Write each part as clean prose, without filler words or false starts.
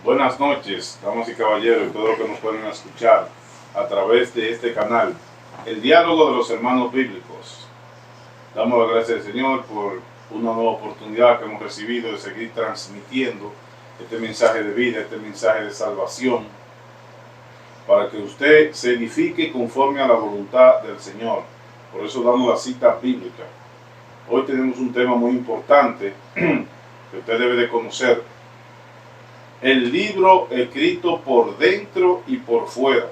Buenas noches, damas y caballeros, y todos los que nos pueden escuchar a través de este canal, el diálogo de los hermanos bíblicos. Damos las gracias al Señor por una nueva oportunidad que hemos recibido de seguir transmitiendo este mensaje de vida, este mensaje de salvación, para que usted se edifique conforme a la voluntad del Señor. Por eso damos la cita bíblica. Hoy tenemos un tema muy importante que usted debe de conocer. El libro escrito por dentro y por fuera.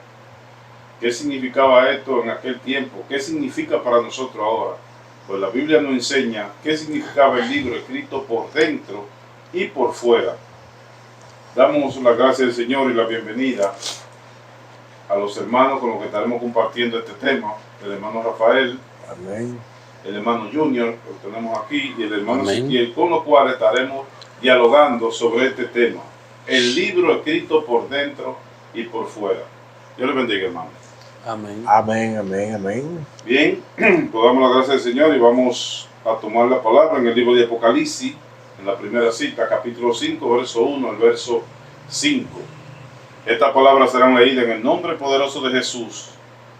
¿Qué significaba esto en aquel tiempo? ¿Qué significa para nosotros ahora? Pues la Biblia nos enseña qué significaba el libro escrito por dentro y por fuera. Damos las gracias al Señor y la bienvenida a los hermanos con los que estaremos compartiendo este tema. El hermano Rafael, amén, el hermano Junior, que lo tenemos aquí, y el hermano Ezequiel, con los cuales estaremos dialogando sobre este tema. El libro escrito por dentro y por fuera. Dios les bendiga, hermano. Amén. Amén, amén, amén. Bien, pues damos las gracias al Señor y vamos a tomar la palabra en el libro de Apocalipsis, en la primera cita, capítulo 5, verso 1 al verso 5. Estas palabras serán leídas en el nombre poderoso de Jesús,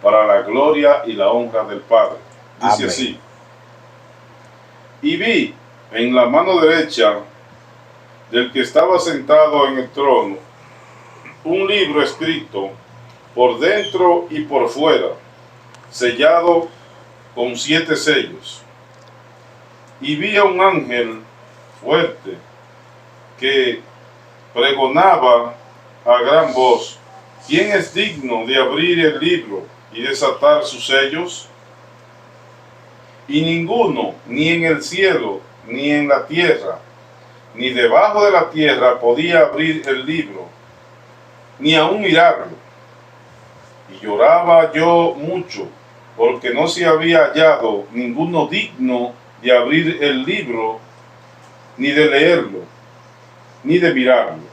para la gloria y la honra del Padre. Dice amén. Así: y vi en la mano derecha del que estaba sentado en el trono un libro escrito por dentro y por fuera, sellado con 7 sellos. Y vi a un ángel fuerte que pregonaba a gran voz: ¿quién es digno de abrir el libro y desatar sus sellos? Y ninguno, ni en el cielo, ni en la tierra, ni debajo de la tierra podía abrir el libro, ni aún mirarlo. Y lloraba yo mucho, porque no se había hallado ninguno digno de abrir el libro, ni de leerlo, ni de mirarlo.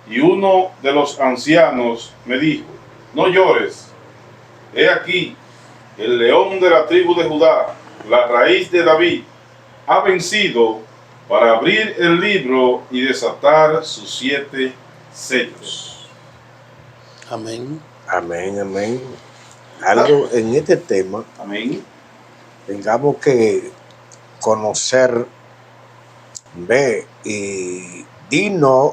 Y uno de los ancianos me dijo: no llores, he aquí, el león de la tribu de Judá, la raíz de David, ha vencido para abrir el libro y desatar sus 7 sellos. Amén. Amén, amén. Algo en este tema, amén, tengamos que conocer, ve y dinos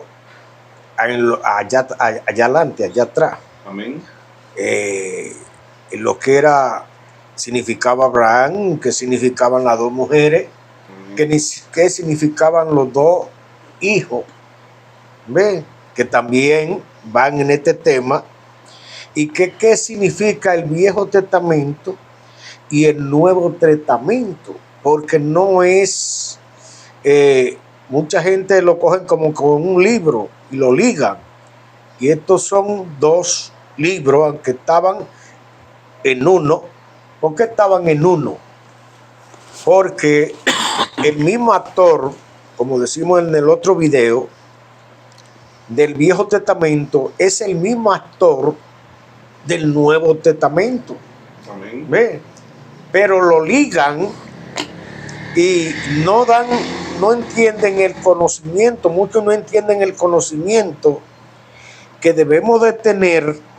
allá adelante, allá atrás. Amén. Lo que significaba Abraham, que significaban las 2 mujeres, que significaban los 2 hijos, ¿ve? Que también van en este tema, y qué significa el Viejo Testamento y el Nuevo Testamento, porque no es, mucha gente lo cogen como con un libro y lo ligan, y estos son 2 libros, aunque estaban en uno. ¿Por qué estaban en uno? Porque el mismo actor, como decimos en el otro video, del Viejo Testamento es el mismo actor del Nuevo Testamento. Amén. ¿Ve? Pero lo ligan y no entienden el conocimiento, muchos no entienden el conocimiento que debemos de tener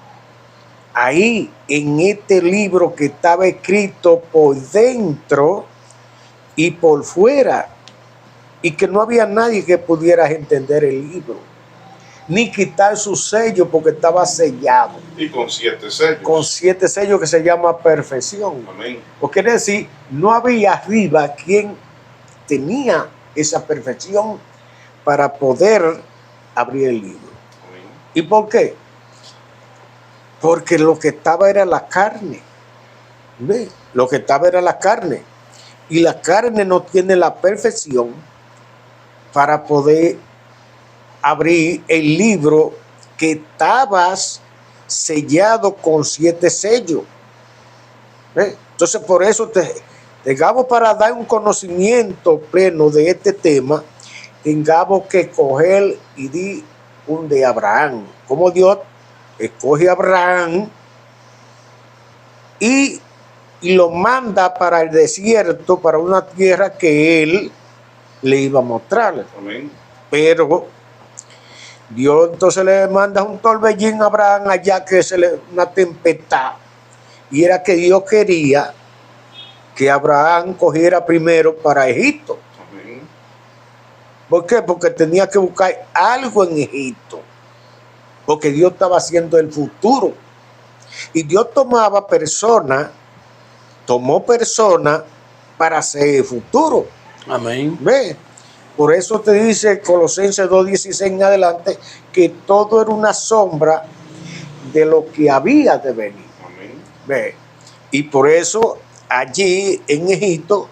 ahí en este libro que estaba escrito por dentro y por fuera, y que no había nadie que pudiera entender el libro, ni quitar su sello, porque estaba sellado. Y con 7 sellos. Con 7 sellos, que se llama perfección. Amén. O quiere decir, no había arriba quien tenía esa perfección para poder abrir el libro. Amén. ¿Y por qué? Porque lo que estaba era la carne. ¿Ve? Lo que estaba era la carne. Y la carne no tiene la perfección para poder abrir el libro que estaba sellado con 7 sellos. ¿Ve? Entonces, por eso tengamos, para dar un conocimiento pleno de este tema, tengamos que coger y di un de Abraham. Como Dios escoge a Abraham y lo manda para el desierto, para una tierra que él le iba a mostrar. Amén. Pero Dios entonces le manda un torbellín a Abraham allá, una tempestad. Y era que Dios quería que Abraham cogiera primero para Egipto. Amén. ¿Por qué? Porque tenía que buscar algo en Egipto. Porque Dios estaba haciendo el futuro. Y Dios tomó personas para hacer el futuro. Amén. ¿Ve? Por eso te dice Colosenses 2:16 en adelante que todo era una sombra de lo que había de venir. Amén. ¿Ve? Y por eso allí en Egipto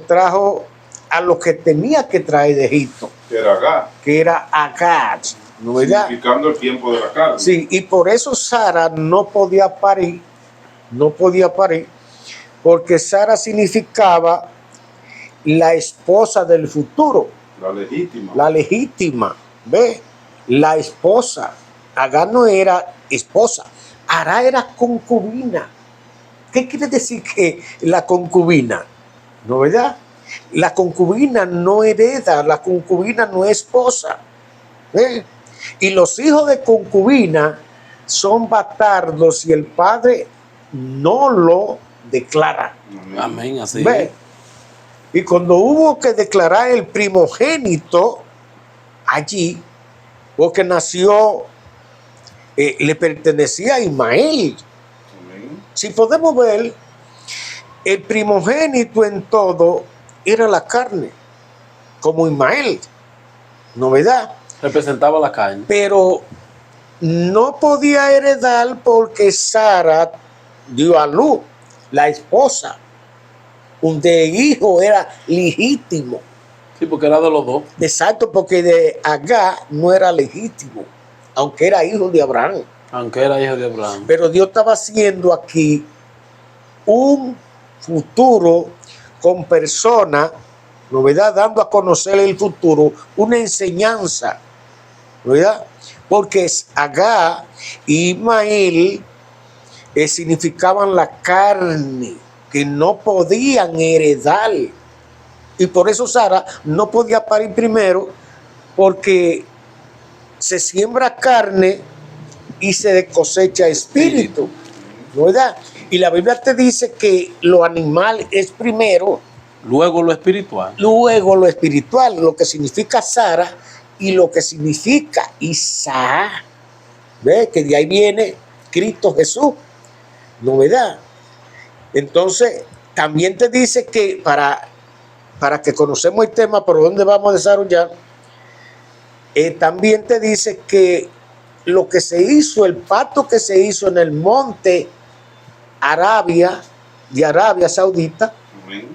trajo a lo que tenía que traer de Egipto, Que era Agar, que era Agar, ¿no verdad? significando el tiempo de la carne. Sí, y por eso Sara no podía parir, porque Sara significaba la esposa del futuro, La legítima. la legítima, ¿ve? La esposa. Agar no era esposa, Agar era concubina. ¿Qué quiere decir que la concubina? ¿No verdad? La concubina no hereda, la concubina no es esposa. ¿Ve? Y los hijos de concubina son bastardos si el padre no lo declara. Amén. Amén, así ¿Ve? es. Y cuando hubo que declarar el primogénito allí, porque nació, le pertenecía a Ismael. Amén. Si podemos ver, el primogénito en todo era la carne, como Ismael, ¿no verdad? Representaba la carne. Pero no podía heredar porque Sara dio a luz, la esposa, donde el hijo era legítimo. Sí, porque era de los dos. Exacto, porque de Agar no era legítimo, aunque era hijo de Abraham. Aunque era hijo de Abraham. Pero Dios estaba haciendo aquí un futuro con personas, ¿no verdad? Dando a conocer el futuro, una enseñanza, ¿no verdad? Porque Agar y Ismael significaban la carne, que no podían heredar. Y por eso Sara no podía parir primero, porque se siembra carne y se cosecha espíritu, ¿no verdad? Y la Biblia te dice que lo animal es primero, Luego lo espiritual. luego lo espiritual, lo que significa Sara y lo que significa Isaac. ¿Ves? Que de ahí viene Cristo Jesús, ¿no verdad? Entonces, también te dice que para que conocemos el tema, por donde vamos a desarrollar, también te dice que lo que se hizo, el pacto que se hizo en el monte de Arabia Saudita, Amén.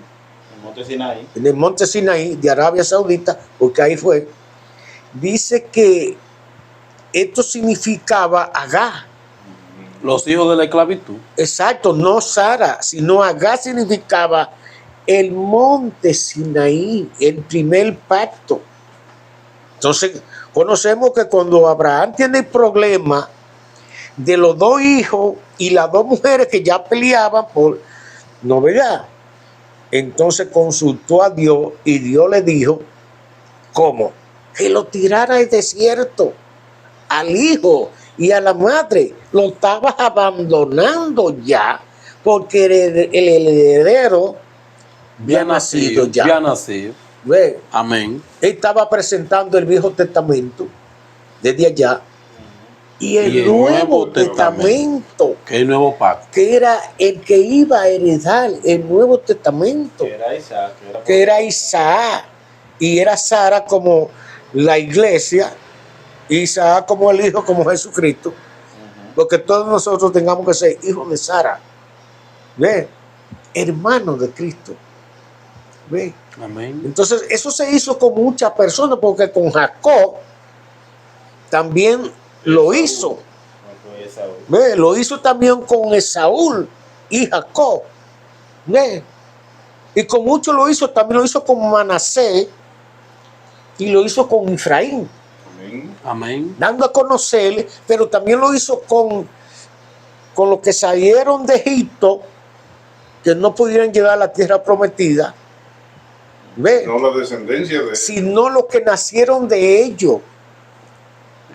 El monte Sinaí. en el monte Sinaí de Arabia Saudita, porque ahí fue, dice que esto significaba Agar. Los hijos de la esclavitud. Exacto, no Sara, sino Agar significaba el monte Sinaí, el primer pacto. Entonces, conocemos que cuando Abraham tiene el problema de los dos hijos y las dos mujeres que ya peleaban por novedad, entonces consultó a Dios y Dios le dijo, ¿cómo? Que lo tirara al desierto, al hijo y a la madre. Lo estabas abandonando ya, porque el heredero había nacido ya. Ya nacido. Ve, Amén. él estaba presentando el Viejo Testamento desde allá y el Nuevo Testamento, Que es el nuevo pacto. que era el que iba a heredar el Nuevo Testamento, Que era Isaac. que era Isaac, y era Sara como la iglesia, Isaac como el hijo, como Jesucristo, porque todos nosotros tengamos que ser hijos de Sara, ¿ve? Hermanos de Cristo, ¿ve? Amén. Entonces eso se hizo con muchas personas, porque con Jacob también lo hizo, No fue Esaú. ¿ve? Lo hizo también con Esaú y Jacob, ¿ve? Y con muchos lo hizo, también lo hizo con Manasés y lo hizo con Efraín, Amén. Amén. dando a conocer, pero también lo hizo con los que salieron de Egipto, que no pudieron llegar a la tierra prometida, ¿ve? No la descendencia de Sino los que nacieron de ellos,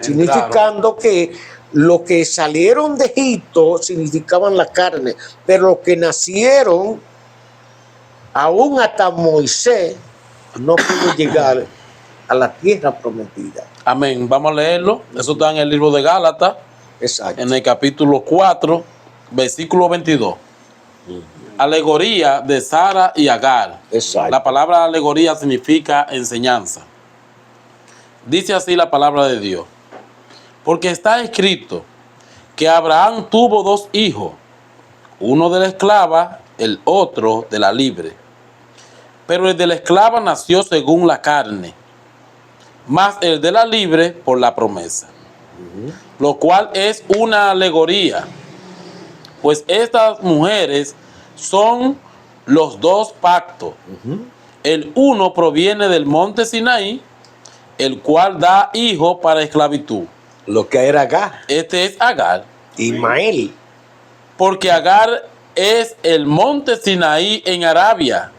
significando que los que salieron de Egipto significaban la carne, pero los que nacieron, aún hasta Moisés, no pudo llegar a la tierra prometida. Amén. Vamos a leerlo. Eso está en el libro de Gálatas, Exacto. en el capítulo 4, versículo 22. Alegoría de Sara y Agar. Exacto. La palabra alegoría significa enseñanza. Dice así la palabra de Dios. Porque está escrito que Abraham tuvo dos hijos, uno de la esclava, el otro de la libre. Pero el de la esclava nació según la carne, más el de la libre por la promesa. Lo cual es una alegoría, pues estas mujeres son los dos pactos. El uno proviene del monte Sinaí, el cual da hijo para esclavitud. Lo que era Agar, Este es Agar, Ismael. porque Agar es el monte Sinaí en Arabia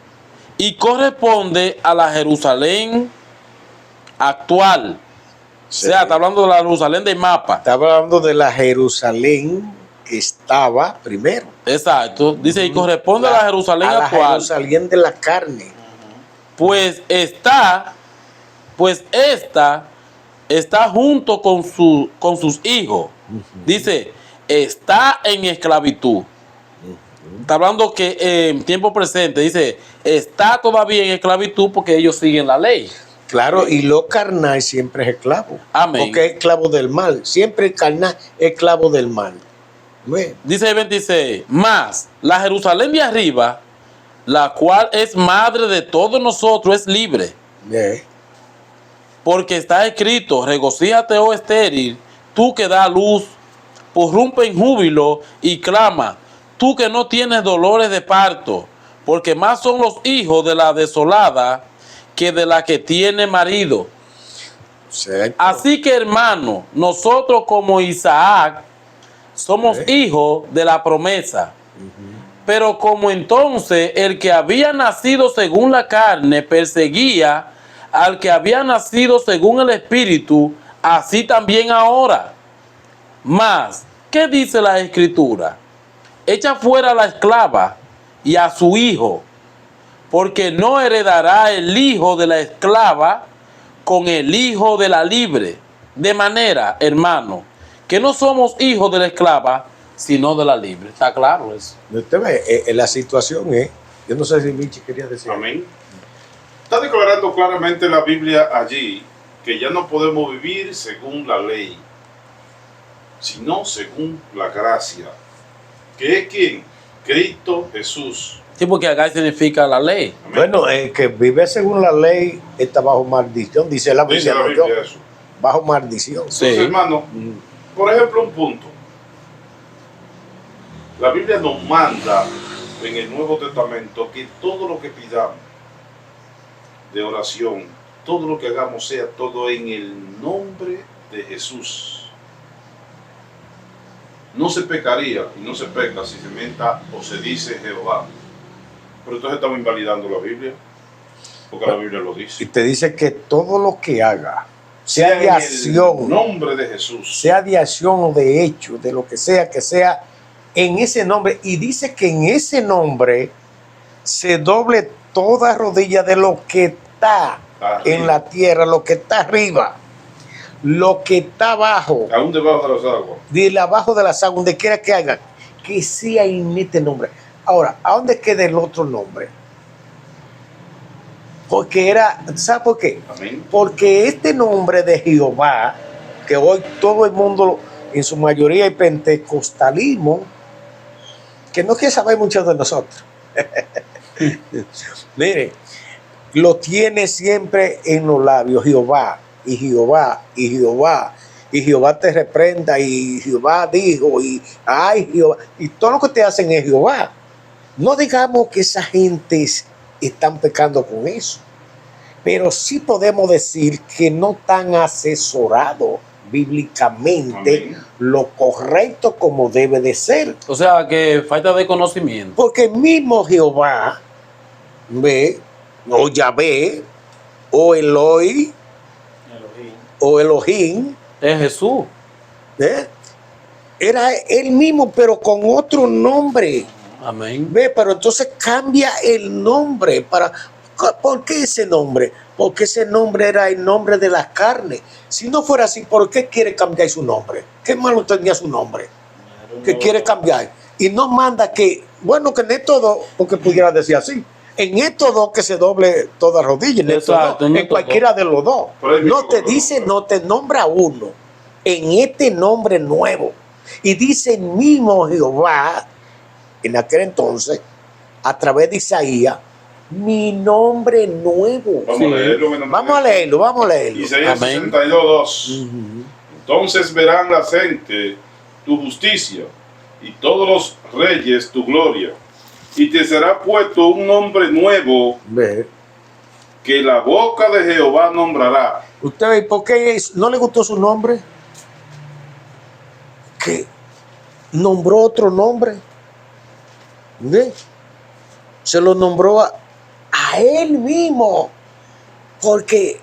y corresponde a la Jerusalén actual. Sí. O sea, está hablando de la Jerusalén del mapa. Estaba hablando de la Jerusalén que estaba primero. Exacto. Dice, y corresponde a la Jerusalén a la actual. Jerusalén de la carne. Pues esta está junto con sus hijos. Dice, está en esclavitud. Está hablando que en tiempo presente, dice, está todavía en esclavitud porque ellos siguen la ley. Claro, y lo carnal siempre es esclavo. Amén. Porque es esclavo del mal. Siempre el carnal es esclavo del mal. ¿Ve? Dice el 26, más la Jerusalén de arriba, la cual es madre de todos nosotros, es libre. ¿Ve? Porque está escrito, regocíjate, oh estéril, tú que das luz, prorrumpe en júbilo y clama, tú que no tienes dolores de parto, porque más son los hijos de la desolada que de la que tiene marido. Exacto. Así que, hermano, nosotros como Isaac somos hijos de la promesa. Pero como entonces el que había nacido según la carne perseguía al que había nacido según el Espíritu, así también ahora. Mas, ¿qué dice la Escritura? Echa fuera a la esclava y a su hijo, porque no heredará el hijo de la esclava con el hijo de la libre. De manera, hermano, que no somos hijos de la esclava, sino de la libre. ¿Está claro eso? Usted ve, la situación es, yo no sé si Michi quería decir. Amén. Está declarando claramente la Biblia allí que ya no podemos vivir según la ley, sino según la gracia. ¿Que es quién? Cristo Jesús. Sí, porque acá significa la ley. Amén. Bueno, el que vive según la ley está bajo maldición, dice la Dice Biblia. la ¿no? Biblia eso. Bajo maldición. Sí. Entonces, hermano, por ejemplo, un punto. La Biblia nos manda en el Nuevo Testamento que todo lo que pidamos de oración, todo lo que hagamos sea todo en el nombre de Jesús. No se pecaría y no se peca si se menta o se dice Jehová. Pero entonces estamos invalidando la Biblia, porque la Biblia lo Y dice. te dice que todo lo que haga, sea de En acción, el nombre de Jesús. sea de acción o de hecho, de lo que sea en ese nombre. Y dice que en ese nombre se doble toda rodilla de lo que está Arriba. en la tierra, lo que está arriba, lo que está abajo, Aún debajo de las aguas. de abajo de las aguas, donde quiera que hagan, que sea en este nombre. Ahora, ¿a dónde queda el otro nombre? Porque era, ¿sabe por qué? Amén. Porque este nombre de Jehová, que hoy todo el mundo, en su mayoría hay pentecostalismo, que no quiere saber mucho de nosotros. Mire, lo tiene siempre en los labios, Jehová, y Jehová, y Jehová, y Jehová te reprenda, y Jehová dijo, y ay Jehová, y todo lo que te hacen es Jehová. No digamos que esa gente están pecando con eso, pero sí podemos decir que no están asesorados bíblicamente. Amén. Lo correcto como debe de ser. O sea, que falta de conocimiento. Porque el mismo Jehová, ve, o Yahvé, o Eloi, Elohim. o Elohim, Es Jesús. ¿Ve? Era él mismo, pero con otro nombre. Amén. Ve, pero entonces cambia el nombre. ¿Por qué ese nombre? Porque ese nombre era el nombre de la carne. Si no fuera así, ¿por qué quiere cambiar su nombre? ¿Qué malo tenía su nombre? Que quiere cambiar. Y no manda que, bueno, que en estos dos, porque pudiera decir así, en estos dos que se doble toda rodilla, en estos Exacto, dos, en en estos cualquiera de los dos. Por ahí No mismo, te por dice, ejemplo. no te nombra uno, en este nombre nuevo. Y dice el mismo Jehová, en aquel entonces, a través de Isaías, mi nombre nuevo. Vamos Sí. a leerlo. menos Vamos a leerlo, vamos a leerlo. Isaías Amén. 62:2. Entonces verán la gente tu justicia y todos los reyes tu gloria. Y te será puesto un nombre nuevo Ve. que la boca de Jehová nombrará. ¿Usted ve por qué no le gustó su nombre? Que nombró otro nombre. ¿Ve? Se lo nombró a él mismo. Porque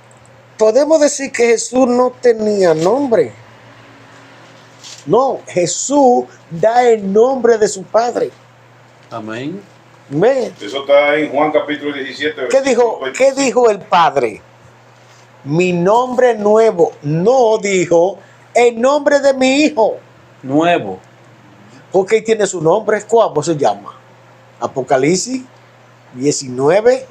podemos decir que Jesús no tenía nombre. No, Jesús da el nombre de su Padre. Amén. ¿Ve? Eso está en Juan capítulo 17. ¿Qué dijo, versículo ¿Qué 25. dijo el Padre? Mi nombre nuevo. No dijo el nombre de mi hijo. Nuevo. Porque tiene su nombre. ¿Cómo se llama? Apocalipsis 19,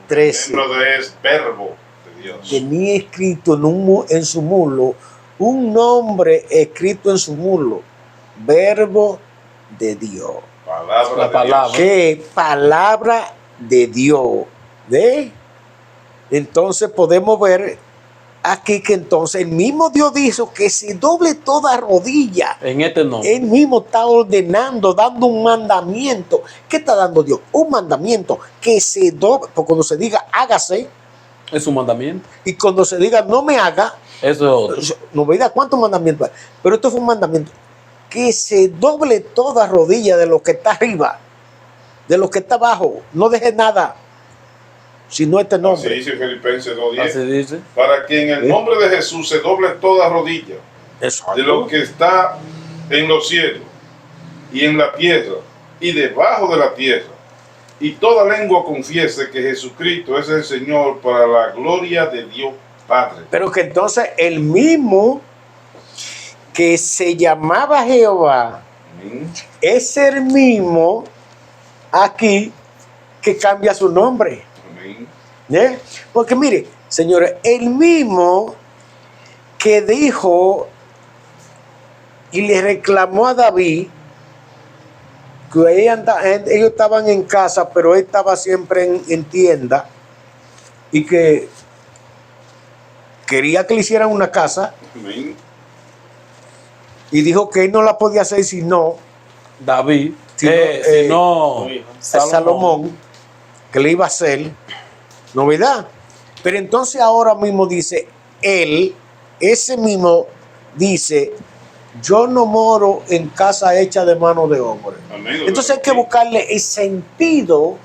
13. Miembro es verbo de Dios. Tenía escrito en su muslo un nombre escrito en su muslo. Verbo de Dios. Palabra La de palabra. Dios. ¿Qué? Palabra de Dios. ¿Ve? Entonces podemos ver aquí que entonces el mismo Dios dijo que se doble toda rodilla. En este nombre. Él mismo está ordenando, dando un mandamiento. ¿Qué está dando Dios? Un mandamiento que se doble, porque cuando se diga hágase Es un mandamiento. y cuando se diga no me haga, Eso es otro. no me diga cuántos mandamientos hay. Pero esto fue un mandamiento que se doble toda rodilla de lo que está arriba, de lo que está abajo. No deje nada, sino este Así nombre. dice Filipenses 2:10. Así dice. Para que en el nombre de Jesús se doble toda rodilla Exacto. de lo que está en los cielos y en la tierra y debajo de la tierra, y toda lengua confiese que Jesucristo es el Señor, para la gloria de Dios Padre. Pero que entonces el mismo que se llamaba Jehová Amén. es el mismo aquí que cambia su nombre. Amén. ¿Eh? Porque mire, señores, el mismo que dijo y le reclamó a David que ellos estaban en casa, pero él estaba siempre en tienda y que quería que le hicieran una casa Amén. y dijo que él no la podía hacer si no David. Si no, Si no, su hijo. Salomón, que le iba a hacer novedad. Pero entonces ahora mismo dice él, ese mismo dice, yo no moro en casa hecha de mano de hombre. Amén. Entonces hay que buscarle el sentido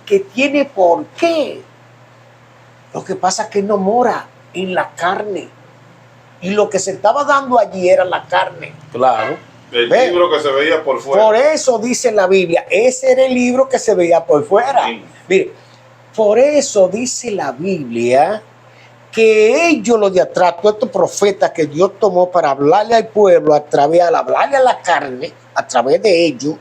que tiene por qué. Lo que pasa es que no mora en la carne. Y lo que se estaba dando allí era la carne. Claro. El Ve. libro que se veía por fuera. Por eso dice la Biblia, ese era el libro que se veía por fuera. Sí. Mire, por eso dice la Biblia que ellos, los de atrás, todos estos profetas que Dios tomó para hablarle al pueblo, hablarle a la carne, a través de ellos,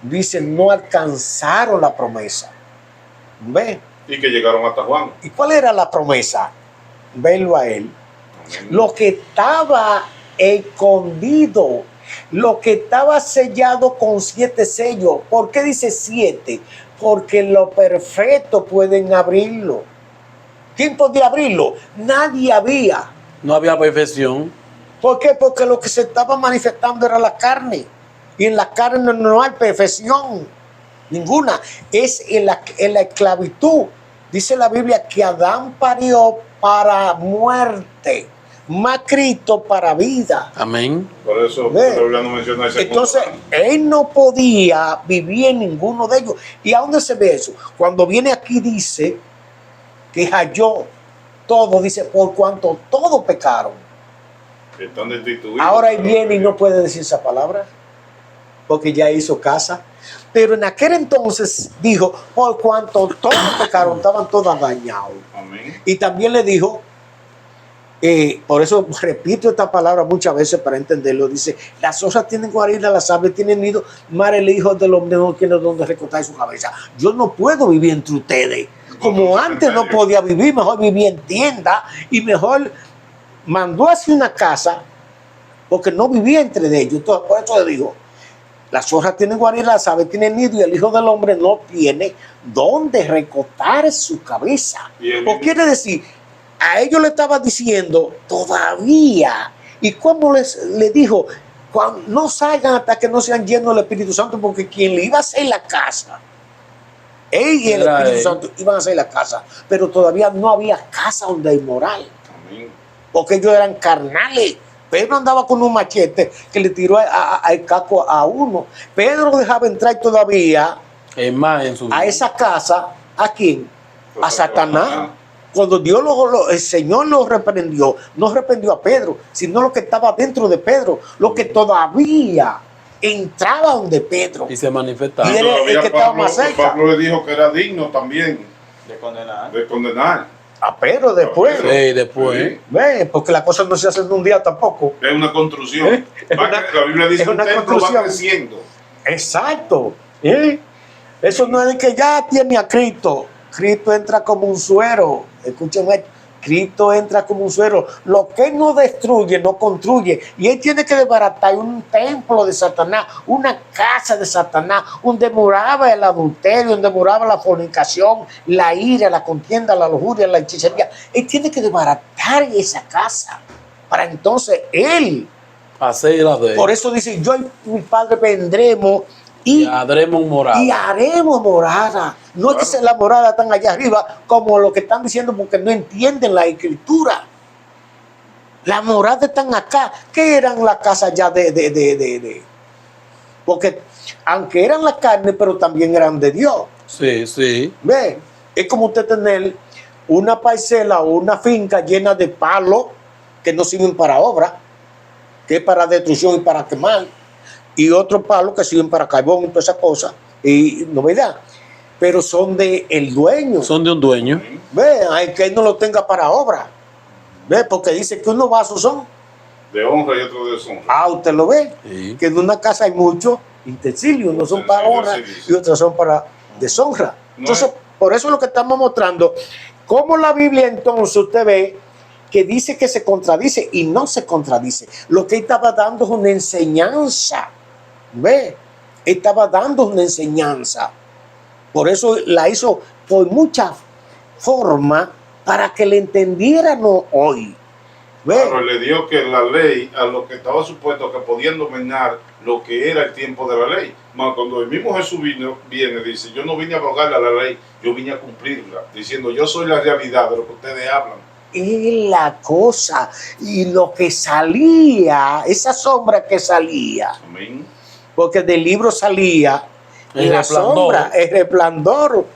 dicen, no alcanzaron la promesa. ¿Ve? Y que llegaron hasta Juan. ¿Y cuál era la promesa? Verlo a él. Amén. Lo que estaba escondido, lo que estaba sellado con 7 sellos. ¿Por qué dice 7? Porque lo perfecto pueden abrirlo. ¿Quién podía abrirlo? Nadie había. No había perfección. ¿Por qué? Porque lo que se estaba manifestando era la carne. Y en la carne no hay perfección. Ninguna. Es en la esclavitud. Dice la Biblia que Adán parió para muerte, más Cristo para vida. Amén. Por eso Ve. la Biblia no menciona ese Entonces, punto. él no podía vivir en ninguno de ellos. ¿Y a dónde se ve eso? Cuando viene aquí dice que halló todo, dice, por cuanto todos pecaron. Están destituidos. Ahora él viene y no puede decir esa palabra porque ya hizo casa. Pero en aquel entonces dijo, por cuanto todos pecaron, estaban todos dañados. Amén. Y también le dijo, por eso repito esta palabra muchas veces para entenderlo, dice, las zorras tienen guarida, las aves tienen nido, mar el hijo del hombre no tiene donde recostar su cabeza. Yo no puedo vivir entre ustedes. Como antes no podía vivir, mejor vivía en tienda y mejor mandó hacia una casa porque no vivía entre ellos. Entonces, por eso le dijo, las zorras tienen guarida, las aves tienen nido y el hijo del hombre no tiene donde recostar su cabeza. O quiere decir, a ellos le estaba diciendo todavía. ¿Y cómo le dijo? Cuando no salgan hasta que no sean llenos del Espíritu Santo, porque quien le iba a hacer la casa, él y el Espíritu Santo iban a hacer la casa, pero todavía no había casa donde hay moral. Amén. Porque ellos eran carnales. Pedro andaba con un machete que le tiró el caco a uno. Pedro dejaba entrar todavía Es más en su a esa casa. ¿A quién? A Satanás. Cuando Dios el Señor lo reprendió, no reprendió a Pedro, sino lo que estaba dentro de Pedro, lo que todavía entraba donde Pedro. y se manifestaba. Y era el que estaba más cerca. Pablo le dijo que era digno también De condenar. de condenar. A Pedro después. A Pedro. Sí, después. Sí. Ve, porque las cosas no se hacen de un día tampoco. Es una construcción. La Biblia dice es que un una templo va construcción. creciendo. Exacto. Eso no es de que ya tiene a Cristo. Cristo entra como un suero. Escúchenme. Cristo entra como un suero. Lo que él no destruye, no construye. Y él tiene que desbaratar un templo de Satanás, una casa de Satanás, donde moraba el adulterio, donde moraba la fornicación, la ira, la contienda, la lujuria, la hechicería. Él tiene que desbaratar esa casa para entonces él. Hacer la de Por eso dice, yo y mi padre vendremos y haremos morada. y haremos morada. No es que la morada tan allá arriba como lo que están diciendo porque no entienden la escritura. La morada están acá. ¿Qué eran las casas ya de? Porque aunque eran la carne, pero también eran de Dios. Sí, sí. Ve, es como usted tener una parcela o una finca llena de palos que no sirven para obra, que es para destrucción y para quemar, y otros palos que sirven para carbón y todas esas cosas, y no verdad, pero son de el dueño. Son de un dueño. Ve, hay que él no lo tenga para obra. Ve, porque dice que unos vasos son. De honra y otro de deshonra. Ah, usted lo ve, Sí. que en una casa hay muchos utensilios, unos son para honra y otros son para deshonra. Entonces, por eso es lo que estamos mostrando, cómo la Biblia entonces usted ve que dice que se contradice y no se contradice. Lo que él estaba dando es una enseñanza. Ve, él estaba dando una enseñanza. Por eso la hizo por muchas formas para que le entendiéramos hoy. Ve. Claro, le dio que la ley, a lo que estaba supuesto que podían dominar lo que era el tiempo de la ley. Mas cuando el mismo Jesús viene, dice, yo no vine a abogarle a la ley, yo vine a cumplirla, diciendo, yo soy la realidad de lo que ustedes hablan. Y la cosa, y lo que salía, esa sombra que salía, Amén. porque del libro salía El la resplandor. sombra, el resplandor.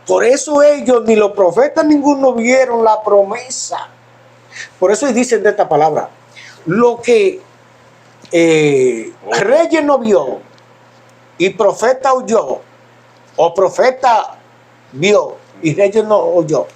Por eso ellos, ni los profetas, ninguno vieron la promesa. Por eso dicen de esta palabra, lo que Reyes no vio y profeta oyó, o profeta vio y Reyes no oyó,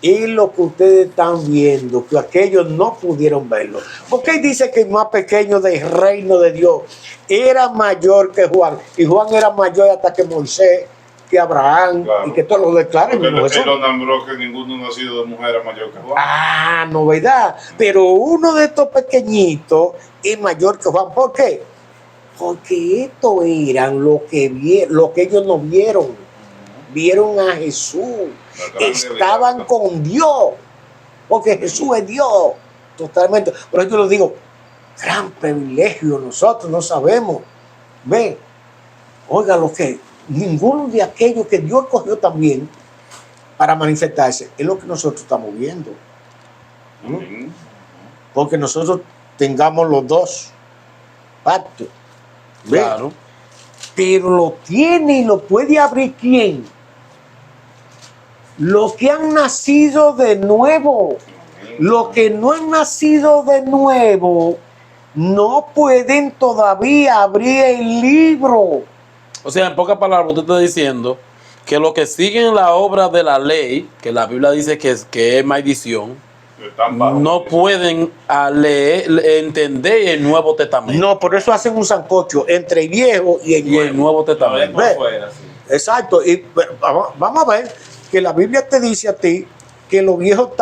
y lo que ustedes están viendo, que aquellos no pudieron verlo. Porque él dice que el más pequeño del reino de Dios era mayor que Juan, y Juan era mayor hasta que Moisés, que Abraham, Claro. y que todos lo declaran. Porque mismo eso. él lo nombró que ninguno nacido de mujer era mayor que Juan. Ah, no, ¿verdad? Pero uno de estos pequeñitos es mayor que Juan. ¿Por qué? Porque estos eran lo que ellos no vieron. Vieron a Jesús. La gran Estaban realidad. con Dios. Porque Jesús es Dios. Totalmente. Por eso yo lo digo, gran privilegio. Nosotros no sabemos. Ve, oiga lo que ninguno de aquellos que Dios escogió también para manifestarse es lo que nosotros estamos viendo. Amén. Porque nosotros tengamos los dos pactos. ¿Ve? Claro. Pero lo tiene y lo puede abrir ¿quién? Los que han nacido de nuevo. Amén. Los que no han nacido de nuevo no pueden todavía abrir el libro. O sea, en pocas palabras, usted está diciendo que los que siguen la obra de la ley, que la Biblia dice que es maldición, Están bajo no maldición. pueden entender el Nuevo Testamento. No, por eso hacen un sancocho entre el viejo y el Y el nuevo. Nuevo Lo ven Testamento. por Ve. fuera, sí. Exacto. Y vamos a ver que la Biblia te dice a ti que lo viejo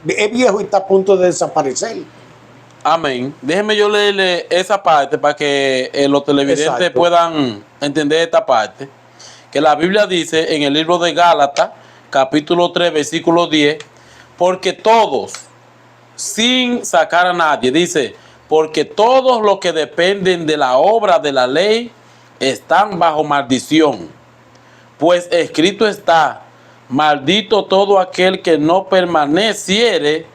es viejo y está a punto de desaparecer. Amén. Déjenme yo leerle esa parte para que los televidentes Exacto. puedan entender esta parte. Que la Biblia dice en el libro de Gálatas, capítulo 3, versículo 10, porque todos, sin sacar a nadie, dice, porque todos los que dependen de la obra de la ley están bajo maldición. Pues escrito está, maldito todo aquel que no permaneciere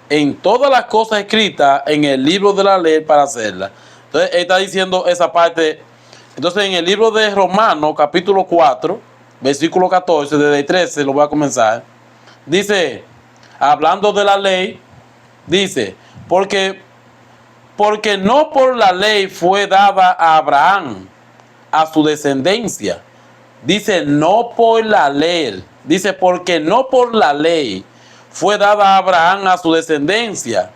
en todas las cosas escritas en el libro de la ley para hacerlas. Entonces, él está diciendo esa parte. Entonces, en el libro de Romanos, capítulo 4, versículo 14, desde el 13, lo voy a comenzar. Dice, hablando de la ley, dice, porque no por la ley fue dada a Abraham, a su descendencia. Dice, no por la ley. Dice, porque no por la ley fue dada a Abraham, a su descendencia,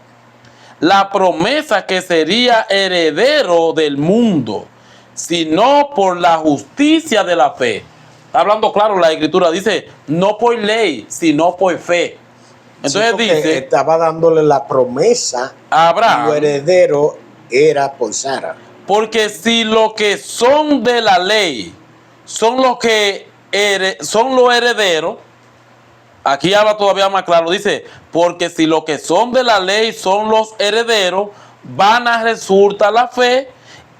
la promesa que sería heredero del mundo, sino por la justicia de la fe. Está hablando claro la Escritura. Dice, no por ley, sino por fe. Entonces Sí, porque dice, estaba dándole la promesa a y Abraham, lo heredero era por Sara. porque si los que son de la ley son los que son los herederos, aquí habla todavía más claro, dice, porque si los que son de la ley son los herederos, van a resultar la fe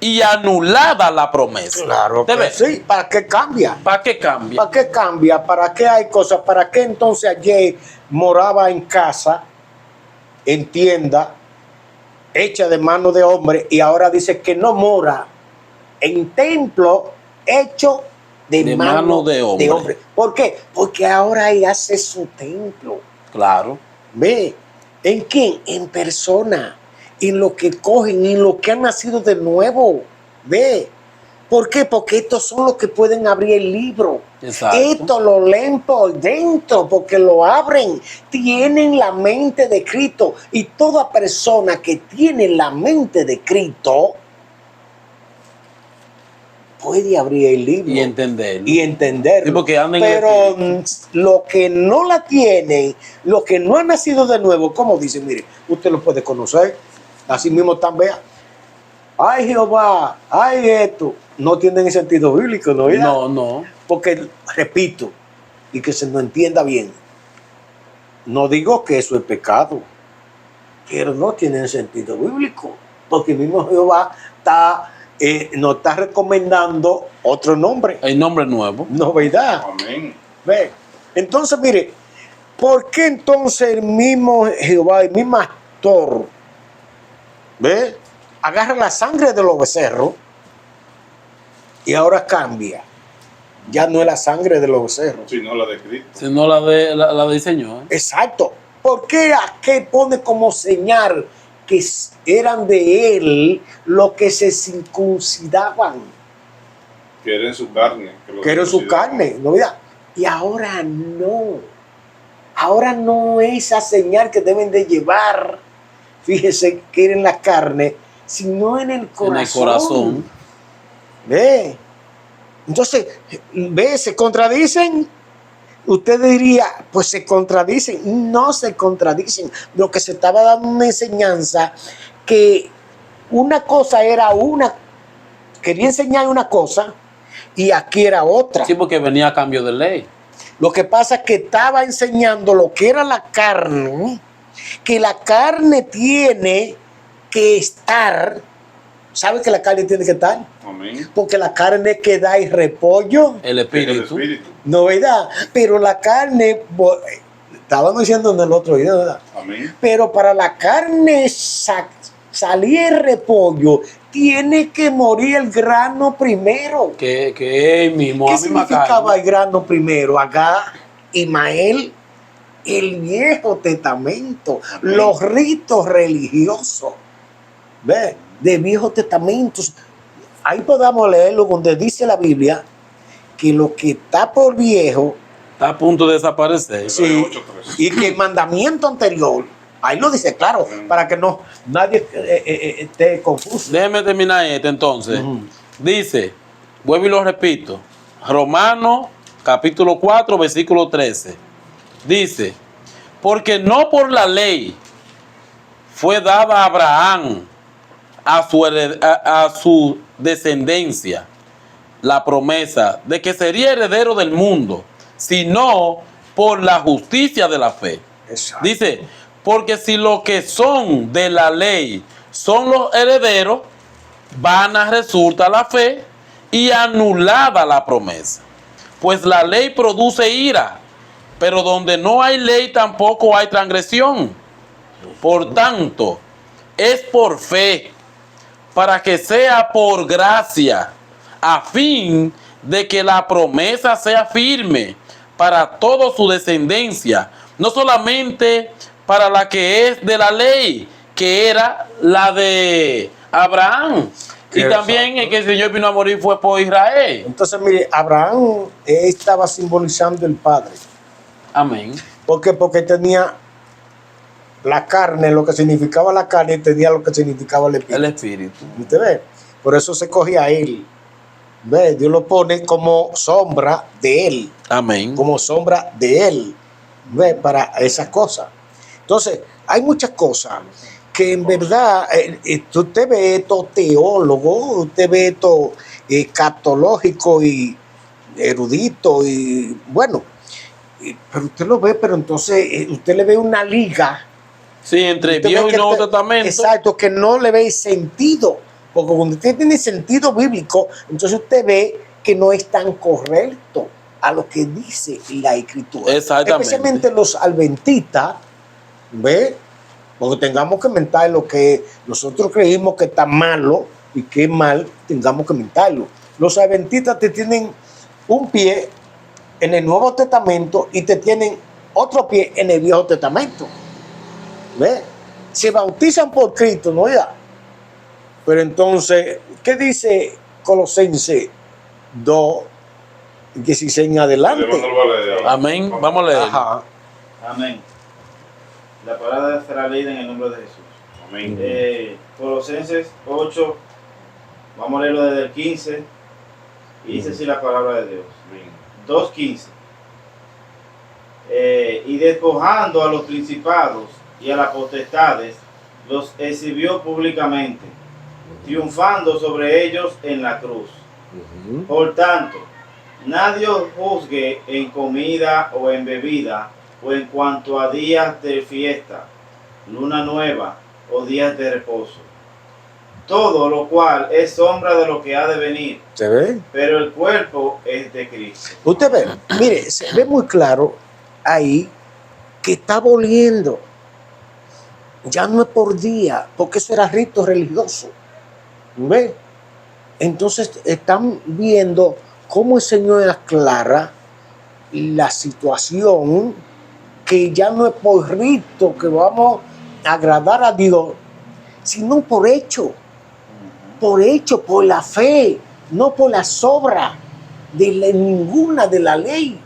y anulada la promesa. Claro ¿Te que ves? sí. ¿Para qué cambia? ¿Para qué cambia? ¿Para qué cambia? ¿Para qué hay cosas? ¿Para qué entonces ayer moraba en casa, en tienda, hecha de mano de hombre, y ahora dice que no mora en templo hecho de mano de hombre. ¿Por qué? Porque ahora él hace su templo. Claro. ¿Ve? ¿En quién? En persona. En lo que cogen, en lo que han nacido de nuevo. ¿Ve? ¿Por qué? Porque estos son los que pueden abrir el libro. Exacto. Esto lo leen por dentro porque lo abren. Tienen la mente de Cristo. Y toda persona que tiene la mente de Cristo puede abrir el libro Y entenderlo. y entenderlo. Sí, porque andan en el Pero los que no la tienen, los que no han nacido de nuevo, como dicen, mire, usted lo puede conocer, así mismo están, vea, ay Jehová, ay esto, no tienen sentido bíblico, ¿no? ¿verdad? No. Porque, repito, y que se nos entienda bien, no digo que eso es pecado, pero no tienen sentido bíblico, porque el mismo Jehová nos está recomendando otro nombre. El nombre nuevo. No, ¿verdad? Amén. Ve. Entonces, mire, ¿por qué entonces el mismo Jehová, el mismo actor, ve, agarra la sangre de los becerros y ahora cambia? Ya no es la sangre de los becerros. Si no la de Cristo. Si no la de Señor. Exacto. ¿Por qué aquel pone como señal que eran de él los que se circuncidaban? Que era en su carne. Que era su carne, ¿no? ¿Verdad? Y ahora no. Ahora no es esa señal que deben de llevar. Fíjese que era en la carne, sino en el corazón. En el corazón. Ve. Entonces, ve, se contradicen. Usted diría, pues se contradicen. No se contradicen. Lo que se estaba dando una enseñanza que una cosa era quería enseñar una cosa y aquí era otra. Sí, porque venía a cambio de ley. Lo que pasa es que estaba enseñando lo que era la carne, que la carne tiene que estar. ¿Sabe que la carne tiene que estar? Amén. Porque la carne que da es repollo, El El espíritu. Espíritu. novedad. Pero la carne, estábamos diciendo en el otro video, ¿verdad? Amén. Pero para la carne salir el repollo, tiene que morir el grano primero. Que es el mismo. ¿Qué la misma significaba carne. el grano primero? Agá, Ismael, el Viejo Testamento, Amén. los ritos religiosos, ¿ve? De Viejo Testamento. Ahí podamos leerlo donde dice la Biblia que lo que está por viejo, Está a punto de desaparecer. sí, Hebreos 8:3. y que el mandamiento anterior, ahí lo dice claro, para que no nadie esté confuso. Déjeme terminar entonces. Ujú. Dice, vuelvo y lo repito, Romanos capítulo 4, versículo 13. Dice, porque no por la ley fue dada a Abraham a su descendencia la promesa de que sería heredero del mundo, sino por la justicia de la fe. Exacto. Dice, porque si los que son de la ley son los herederos, vana resulta la fe y anulada la promesa. Pues la ley produce ira, pero donde no hay ley tampoco hay transgresión. Por tanto, es por fe, para que sea por gracia, a fin de que la promesa sea firme para toda su descendencia, no solamente para la que es de la ley, que era la de Abraham. Y Exacto. también el que el Señor vino a morir fue por Israel. Entonces, mire, Abraham estaba simbolizando el Padre. Amén. ¿Por qué? Porque tenía la carne, lo que significaba la carne, y tenía lo que significaba el espíritu. El Espíritu. ¿Usted ve? Por eso se cogía a él. ¿Ve? Dios lo pone como sombra de él, Amén. como sombra de él, ¿ve? Para esas cosas. Entonces, hay muchas cosas que en verdad, usted ve estos teólogos, usted ve estos catológicos y eruditos, y bueno, pero usted lo ve, pero entonces usted le ve una liga. Sí, entre Usted Viejo ve y que Nuevo Testamento. Exacto, que no le ve sentido. Porque cuando usted tiene sentido bíblico, entonces usted ve que no es tan correcto a lo que dice la Escritura. Exactamente. Especialmente los adventistas, ¿ve? Porque tengamos que mentar lo que nosotros creímos que está malo y que es mal, tengamos que mentarlo. Los adventistas te tienen un pie en el Nuevo Testamento y te tienen otro pie en el Viejo Testamento. ¿Ve? Se bautizan por Cristo, ¿no? Ya. Pero entonces, ¿qué dice Colosenses 2, 16 en adelante? Amén. Vamos a leer. Ajá. Amén. La palabra será leída en el nombre de Jesús. Amén. Colosenses 8, vamos a leerlo desde el 15, y dice así la palabra de Dios. 2:15. Y despojando a los principados y a las potestades, los exhibió públicamente, triunfando sobre ellos en la cruz. Por tanto, nadie os juzgue en comida o en bebida, o en cuanto a días de fiesta, luna nueva o días de reposo. Todo lo cual es sombra de lo que ha de venir, ¿Se ve? pero el cuerpo es de Cristo. Usted ve, mire, se ve muy claro ahí que está volviendo. Ya no es por día, porque eso era rito religioso. ¿Ve? Entonces están viendo cómo el Señor aclara la situación, que ya no es por rito que vamos a agradar a Dios, sino por hecho, por la fe, no por la sobra de ninguna de la ley.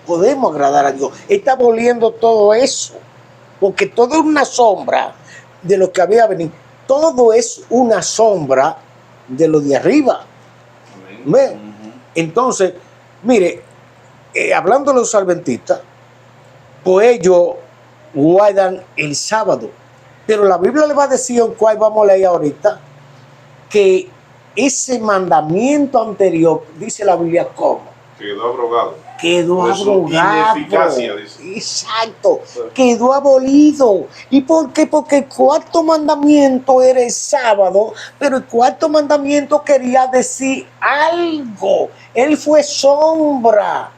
Podemos agradar a Dios. Está volviendo todo eso, porque todo es una sombra de lo que había venido. Todo es una sombra de lo de arriba. ¿Ve? Entonces, mire, hablando de los adventistas, pues ellos guardan el sábado. Pero la Biblia le va a decir, en cual vamos a leer ahorita, que ese mandamiento anterior, dice la Biblia, ¿cómo? Quedó abrogado. Quedó Por su abrogado. ineficacia, dice. Exacto, quedó abolido. ¿Y por qué? Porque el cuarto mandamiento era el sábado, pero el cuarto mandamiento quería decir algo. Él fue sombra.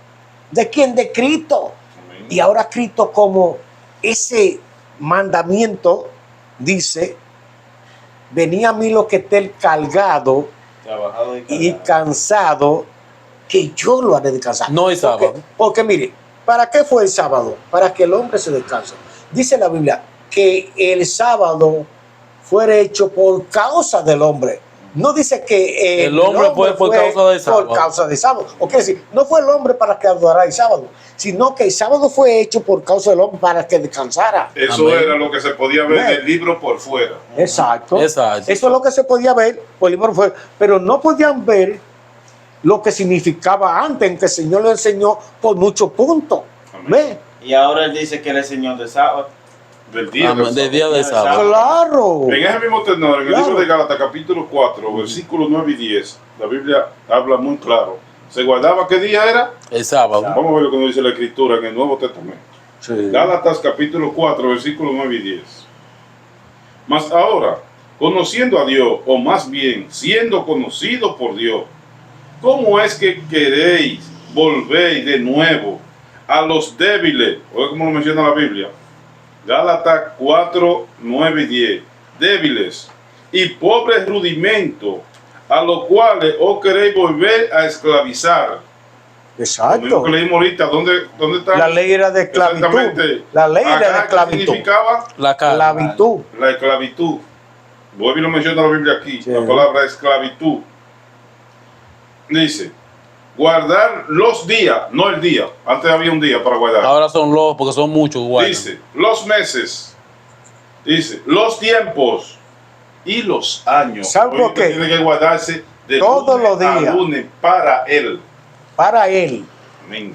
¿De quién? De Cristo. Amén. Y ahora Cristo, como ese mandamiento dice, venía a mí lo que esté cargado Trabajado y cansado, que yo lo haré descansar. No es sábado. Porque mire, ¿Para qué fue el sábado? Para que el hombre se descanse. Dice la Biblia que el sábado fue hecho por causa del hombre. No dice que El hombre fue por causa del sábado. Por causa del sábado. O quiere decir, no fue el hombre para que adorara el sábado, sino que el sábado fue hecho por causa del hombre para que descansara. Eso Amén. era lo que se podía ver Amén. del libro por fuera. Exacto. Exacto. Eso es lo que se podía ver por el libro fuera, pero no podían ver lo que significaba antes, en que el Señor lo enseñó por muchos puntos. Amén. ¿Ve? Y ahora él dice que él es Señor del sábado. Del día Amén, del del día del sábado. sábado. Claro. En ese mismo tenor, en el Claro. libro de Gálatas, capítulo 4, versículos 9 y 10, la Biblia habla muy claro. ¿Se guardaba qué día era? El sábado. Vamos a ver lo que nos dice la Escritura en el Nuevo Testamento. Sí. Gálatas, capítulo 4, versículos 9 y 10. Mas ahora, conociendo a Dios, o más bien, siendo conocidos por Dios, ¿cómo es que queréis volver de nuevo a los débiles? Oye, como lo menciona la Biblia. Gálatas 4, 9 y 10. Débiles y pobres rudimentos, a los cuales os queréis volver a esclavizar. Lo mismo Exacto. que leímos ahorita, ¿dónde está? La ley era de esclavitud. Exactamente. La ley era de Acá, ¿qué esclavitud. significaba? La carne. Esclavitud. La esclavitud. Vuelve y lo menciona la Biblia aquí, Sí. la palabra esclavitud. Dice, guardar los días, no el día. Antes había un día para guardar. Ahora son los, porque son muchos. Bueno. Dice, los meses. Dice, los tiempos y los años. ¿Sabe por qué? Tiene que guardarse de Todos lunes los a días. lunes para él. Para él. Amén.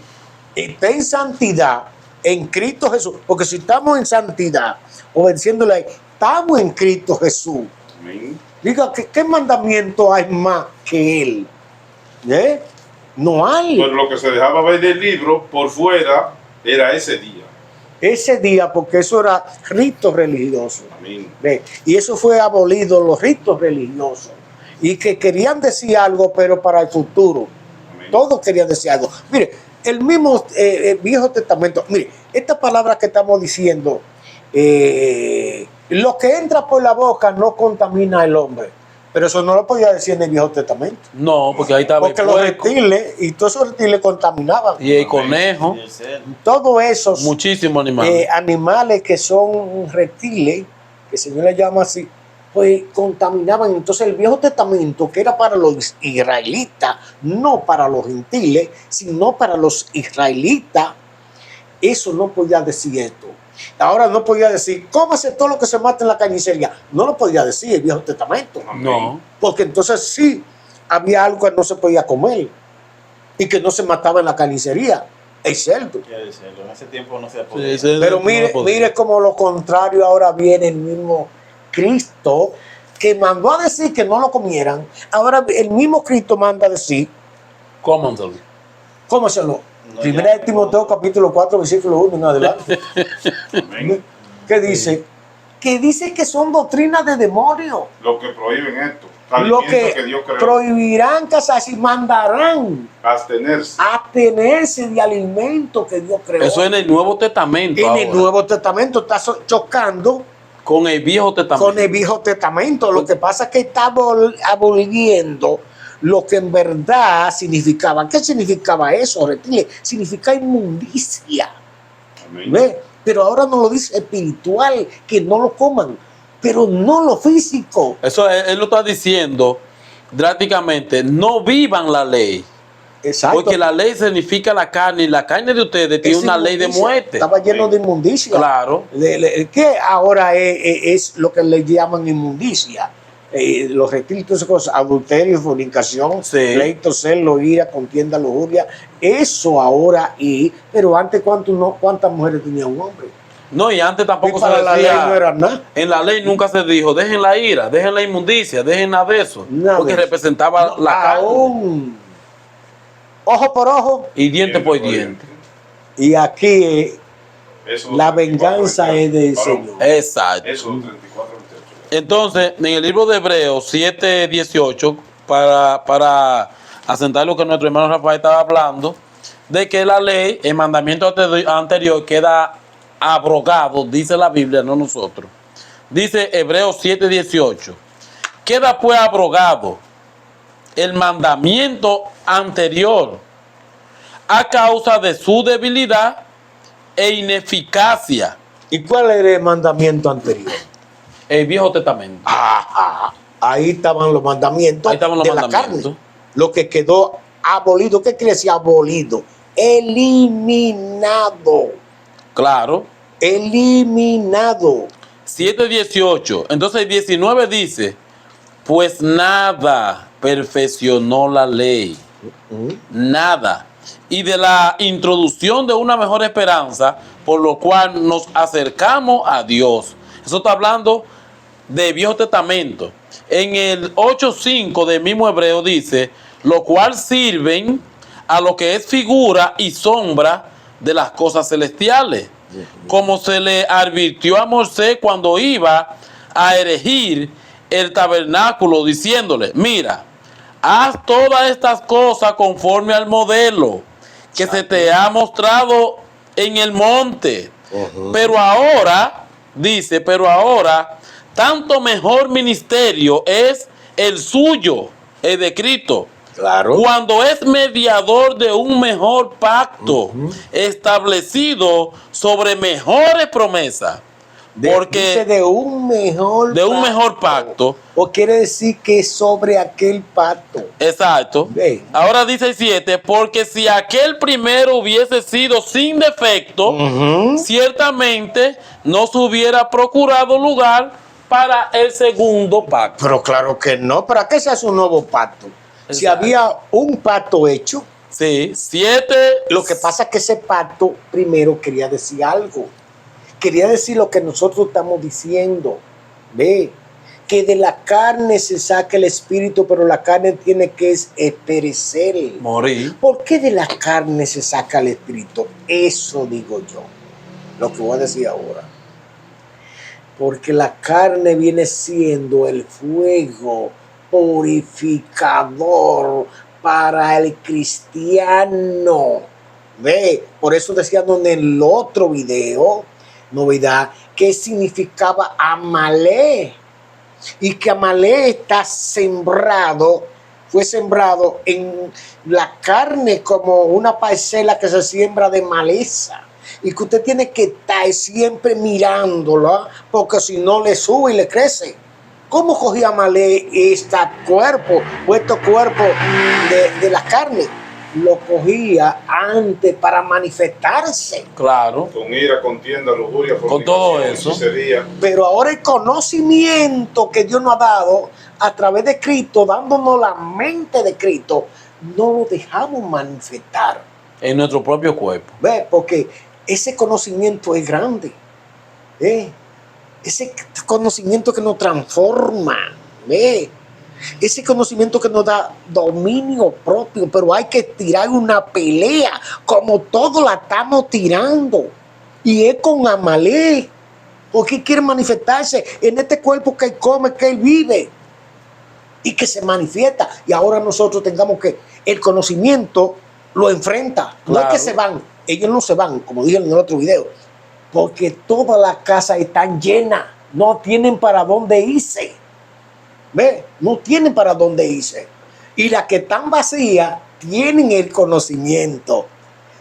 Está en santidad en Cristo Jesús. Porque si estamos en santidad, obedeciendo la ley, estamos en Cristo Jesús. Amén. Diga, ¿qué mandamiento hay más que él? ¿Eh? No hay. Pero lo que se dejaba ver del libro por fuera era ese día. Ese día, porque eso era rito religioso. Amén. ¿Ve? Y eso fue abolido, los ritos religiosos. Y que querían decir algo, pero para el futuro. Amén. Todos querían decir algo. Mire, el mismo Viejo Testamento, mire, esta palabra que estamos diciendo, lo que entra por la boca no contamina al hombre. Pero eso no lo podía decir en el Viejo Testamento. No, porque ahí estaba el Porque los puerco reptiles, y todos esos reptiles contaminaban. y el conejo. Y el cerdo. Todos esos Muchísimos animales. animales que son reptiles, que el Señor le llama así, pues contaminaban. Entonces el Viejo Testamento, que era para los israelitas, no para los gentiles, sino para los israelitas, eso no podía decir esto. Ahora no podía decir, cómase todo lo que se mata en la carnicería. No lo podía decir el Viejo Testamento. Amén. No. Porque entonces sí, había algo que no se podía comer y que no se mataba en la carnicería, el cerdo. Y el cerdo. En ese tiempo no se Sí, podía. ese Pero no mire, podía. mire cómo lo contrario ahora viene el mismo Cristo que mandó a decir que no lo comieran. Ahora el mismo Cristo manda a decir, Cómanselo. cómaselo. No, Primera ya. de Timoteo capítulo 4, versículo 1 en adelante. Amén. ¿Qué dice? Que dice que son doctrinas de demonio. Lo que prohíben esto. Lo Alimentos que Dios creó. prohibirán casarse y mandarán Abstenerse. a tenerse de alimento que Dios creó. Eso en el Nuevo Testamento. en el ahora. Nuevo Testamento está chocando Con el Viejo Testamento. con el Viejo Testamento. Lo que pasa es que está aboliendo lo que en verdad significaba. ¿Qué significaba eso, reptiles? Significa inmundicia. Amén. ¿Ve? Pero ahora no lo dice espiritual, que no lo coman, pero no lo físico. Eso él lo está diciendo drásticamente. No vivan la ley. Exacto. Porque la ley significa la carne y la carne de ustedes tiene Es una ley de inmundicia. muerte. Estaba lleno de inmundicia. Claro. Que ahora es lo que le llaman inmundicia. Los reptiles, todas esas cosas, adulterio, fornicación, Sí. pleito, celo, ira, contienda, lujuria, eso ahora pero antes ¿cuántas mujeres tenía un hombre? No, y antes tampoco Y para se la ley decía. no era nada. En la ley nunca se dijo, dejen la ira, dejen la inmundicia, dejen nada de eso. Nada porque de eso. representaba la carne. Aún ojo por ojo, Y diente por diente. y aquí Eso, la venganza es del Varón. Señor. Exacto. Eso, 34, 28. Entonces, en el libro de Hebreos 7:18, para asentar lo que nuestro hermano Rafael estaba hablando, de que la ley, el mandamiento anterior queda abrogado, dice la Biblia, no nosotros. Dice Hebreos 7:18, queda pues abrogado el mandamiento anterior, a causa de su debilidad e ineficacia. ¿Y cuál era el mandamiento anterior? El Viejo Testamento. Ajá. Ahí estaban los mandamientos Ahí estaban los de mandamientos. la carne. Lo que quedó abolido. ¿Qué quiere decir abolido? Eliminado. Claro. Eliminado. 7:18. Entonces el 19 dice, pues nada perfeccionó la ley. Nada. Y de la introducción de una mejor esperanza, por lo cual nos acercamos a Dios. Eso está hablando del Viejo Testamento. En el 8:5 del mismo Hebreo dice, lo cual sirven a lo que es figura y sombra de las cosas celestiales, como se le advirtió a Moisés cuando iba a erigir el tabernáculo, diciéndole, mira, haz todas estas cosas conforme al modelo que se te ha mostrado en el monte. Pero ahora, dice, tanto mejor ministerio es el suyo, el de Cristo. Claro. Cuando es mediador de un mejor pacto, establecido sobre mejores promesas. Dice de un mejor pacto. O quiere decir que sobre aquel pacto. Exacto. Ve. Ahora dice el 7, porque si aquel primero hubiese sido sin defecto, ciertamente no se hubiera procurado lugar para el segundo pacto. Pero claro que no. ¿Para qué se hace un nuevo pacto? Si Exacto. había un pacto hecho, Sí, 7. lo que pasa es que ese pacto primero quería decir algo. Quería decir lo que nosotros estamos diciendo. Ve, que de la carne se saca el espíritu, pero la carne tiene que perecer. Morir. ¿Por qué de la carne se saca el espíritu? Eso digo yo. Lo que voy a decir ahora. Porque la carne viene siendo el fuego purificador para el cristiano. Ve, por eso decía en el otro video, novedad, qué significaba Amalé. Y que Amalé está fue sembrado en la carne como una parcela que se siembra de maleza. Y que usted tiene que estar siempre mirándolo, porque si no le sube y le crece. ¿Cómo cogía Amalé este cuerpo de la carne? Lo cogía antes para manifestarse. Claro. Con ira, contienda, lujuria, Con todo fornicación, eso. hechicería. Pero ahora el conocimiento que Dios nos ha dado a través de Cristo, dándonos la mente de Cristo, no lo dejamos manifestar. En nuestro propio cuerpo. ¿Ve? Porque ese conocimiento es grande. Ese conocimiento que nos transforma. ¿Ve? Ese conocimiento que nos da dominio propio, pero hay que tirar una pelea como todos la estamos tirando. Y es con Amalé, porque quiere manifestarse en este cuerpo que él come, que él vive y que se manifiesta. Y ahora nosotros tengamos que el conocimiento lo enfrenta. No Claro. es que se van, ellos no se van, como dije en el otro video, porque todas las casas están llenas, no tienen para dónde irse. ¿Ve? No tienen para dónde irse. Y las que están vacías tienen el conocimiento.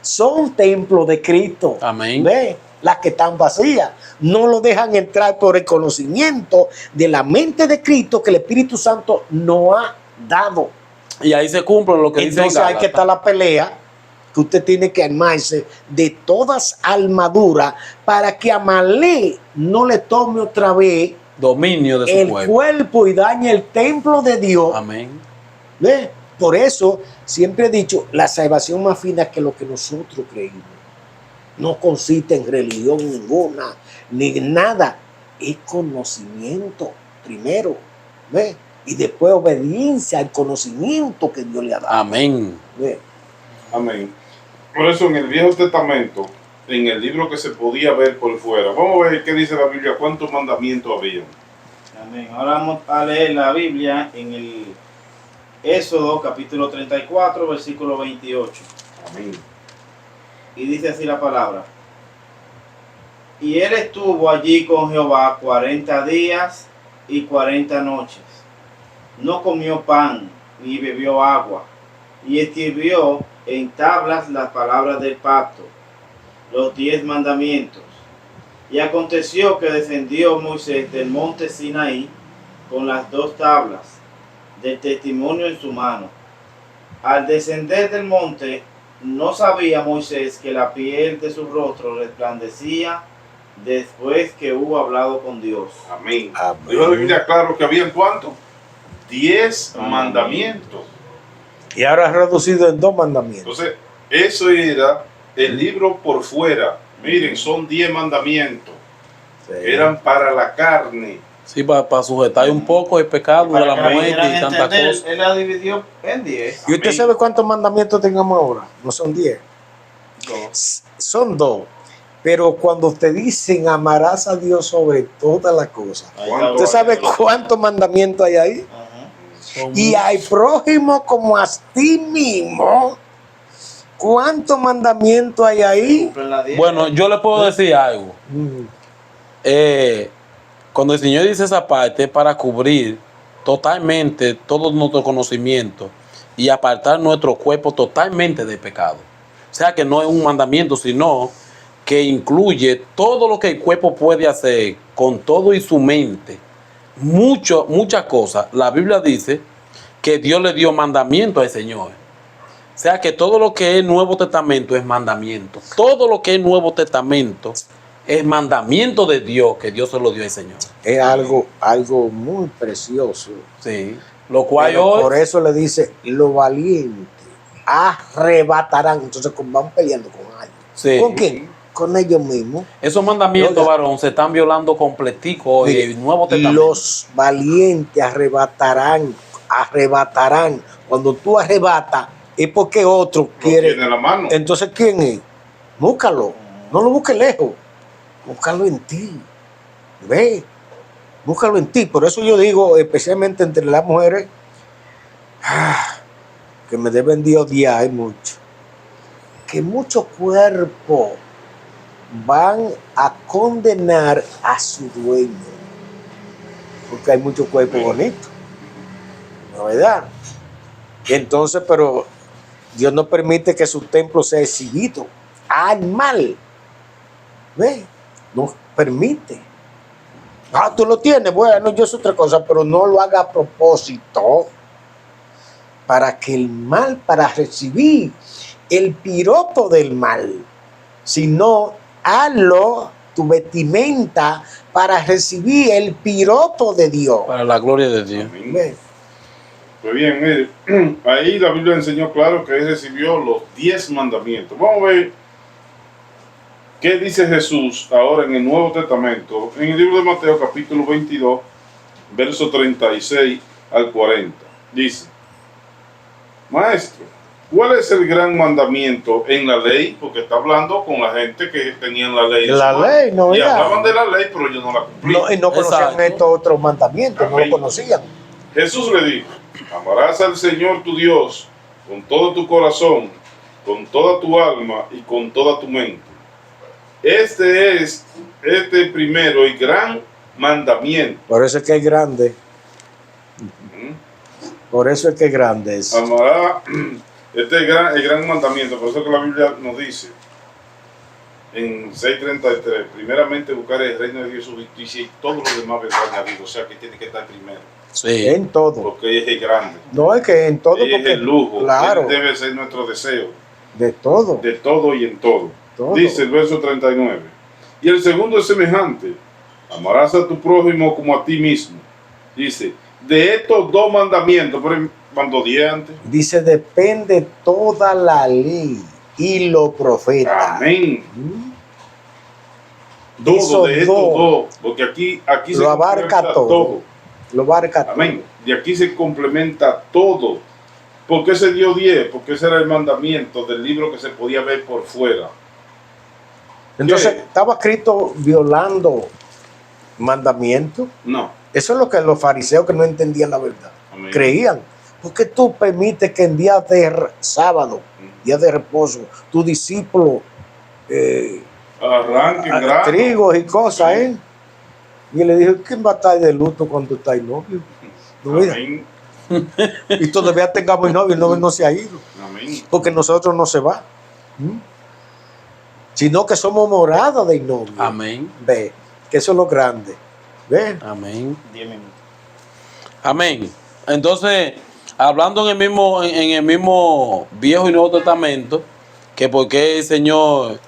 Son templos de Cristo. Amén. ¿Ve? Las que están vacías no lo dejan entrar por el conocimiento de la mente de Cristo que el Espíritu Santo nos ha dado. Y ahí se cumple lo que dice Entonces hay que estar la pelea, que usted tiene que armarse de todas armaduras para que Amalé no le tome otra vez dominio de su el cuerpo. cuerpo y dañe el templo de Dios. Amén. ¿Ve? Por eso siempre he dicho, la salvación más fina que lo que nosotros creímos. No consiste en religión ninguna, ni nada. Es conocimiento primero. ¿Ve? Y después obediencia al conocimiento que Dios le ha dado. Amén. ¿Ve? Amén. Por eso en el Viejo Testamento, en el libro que se podía ver por fuera, vamos a ver qué dice la Biblia, cuántos mandamientos había. Amén. Ahora vamos a leer la Biblia en el Éxodo capítulo 34, versículo 28. Amén. Y dice así la palabra. Y él estuvo allí con Jehová 40 días y 40 noches. No comió pan ni bebió agua. y escribió en tablas las palabras del pacto, los 10 mandamientos. Y aconteció que descendió Moisés del monte Sinaí con las 2 tablas del testimonio en su mano. Al descender del monte, no sabía Moisés que la piel de su rostro resplandecía después que hubo hablado con Dios. Amén. Amén. Dijo la Biblia claro que habían ¿cuántos? 10 mandamientos. Y ahora es reducido en 2 mandamientos. Entonces, eso era el libro por fuera. Miren, son 10 mandamientos. Sí. Eran para la carne. Sí, para sujetar un poco el pecado de la Para que muerte pudieran y tantas entender, cosas. Él la dividió en 10. ¿Y usted Amén. sabe cuántos mandamientos tengamos ahora? No son 10. Son 2. Pero cuando te dicen amarás a Dios sobre todas las cosas, ¿usted sabe cuántos mandamientos hay ahí? Son Y al prójimo como a ti mismo. ¿Cuántos mandamientos hay ahí? Bueno, yo le puedo decir algo. Cuando el Señor dice esa parte es para cubrir totalmente todo nuestro conocimiento y apartar nuestro cuerpo totalmente del pecado. O sea que no es un mandamiento, sino que incluye todo lo que el cuerpo puede hacer con todo y su mente. Muchas cosas. La Biblia dice que Dios le dio mandamiento al Señor. O sea que todo lo que es Nuevo Testamento es mandamiento. Todo lo que es Nuevo Testamento es mandamiento de Dios, que Dios se lo dio al Señor. Es algo muy precioso. Sí. Lo cual Pero hoy, por eso le dice, los valientes arrebatarán. Entonces van peleando con alguien. sí, ¿Con quién? Con ellos mismos. esos mandamientos, Oiga. varón, se están violando completico hoy. Mire, El Nuevo Testamento. los valientes arrebatarán. Cuando tú arrebatas, es porque otro Lo quiere. tiene en la mano. Entonces, ¿quién es? Búscalo. No lo busques lejos. Búscalo en ti. Ve. Búscalo en ti. Por eso yo digo, especialmente entre las mujeres, que me deben de odiar mucho. Que muchos cuerpos van a condenar a su dueño. Porque hay muchos cuerpos bonitos. ¿No es verdad? Entonces, pero Dios no permite que su templo sea exhibido al mal. ¿Ve? No permite. Ah, tú lo tienes, bueno, yo es otra cosa, pero no lo haga a propósito para que el mal, para recibir el piropo del mal, sino hazlo tu vestimenta para recibir el piropo de Dios. Para la gloria de Dios. Amén. ¿Ve? Pues bien, mire, ahí la Biblia enseñó claro que él recibió los 10 mandamientos. Vamos a ver qué dice Jesús ahora en el Nuevo Testamento, en el libro de Mateo capítulo 22, verso 36 al 40. Dice, Maestro, ¿cuál es el gran mandamiento en la ley? Porque está hablando con la gente que tenían la ley. en La su mano. ley, no, Y ya. hablaban de la ley, pero ellos no la cumplían. No, y no conocían Exacto. estos otros mandamientos, no Amén. lo conocían. Jesús le dijo, amarás al Señor tu Dios con todo tu corazón, con toda tu alma y con toda tu mente. Este es primero y gran mandamiento. Por eso es que es grande. ¿Mm? Por eso es que es grande. Es. Amará, este es el gran mandamiento, por eso que la Biblia nos dice en 6:33, primeramente buscar el reino de Dios y su justicia y todo lo demás vendrá añadido, o sea que tiene que estar primero, Sí. En todo. porque es el grande, No es que en todo, es porque el lujo, claro, Él debe ser nuestro deseo, de todo. de todo y en todo. todo. Dice el verso 39, y el segundo es semejante, amarás a tu prójimo como a ti mismo. Dice, de estos 2 mandamientos, pero mandó 10 antes. Dice, depende toda la ley y los profetas. Amén. ¿Mm? Todo Esos de estos dos. 2, porque aquí Lo se abarca complementa todo. Lo abarca todo. Amén. Y aquí se complementa todo. ¿Por qué se dio 10? Porque ese era el mandamiento del libro que se podía ver por fuera. Entonces, ¿Qué? estaba escrito violando mandamientos. No. Eso es lo que los fariseos que no entendían la verdad Amén. creían. ¿Por qué tú permites que en días de sábado, día de reposo, tu discípulo Arranquen grano. trigos y cosas, Y él le dijo, ¿quién va a estar de luto cuando está novio? No, mira, Amén. Y todavía tengamos novio, el novio no se ha ido. Amén. Porque nosotros no se va. ¿Mm? Sino que somos morados del novio. Amén. Ve, que eso es lo grande. Ve. Amén. 10 minutos. Amén. Entonces, hablando en el mismo Viejo y Nuevo Testamento, que por qué el Señor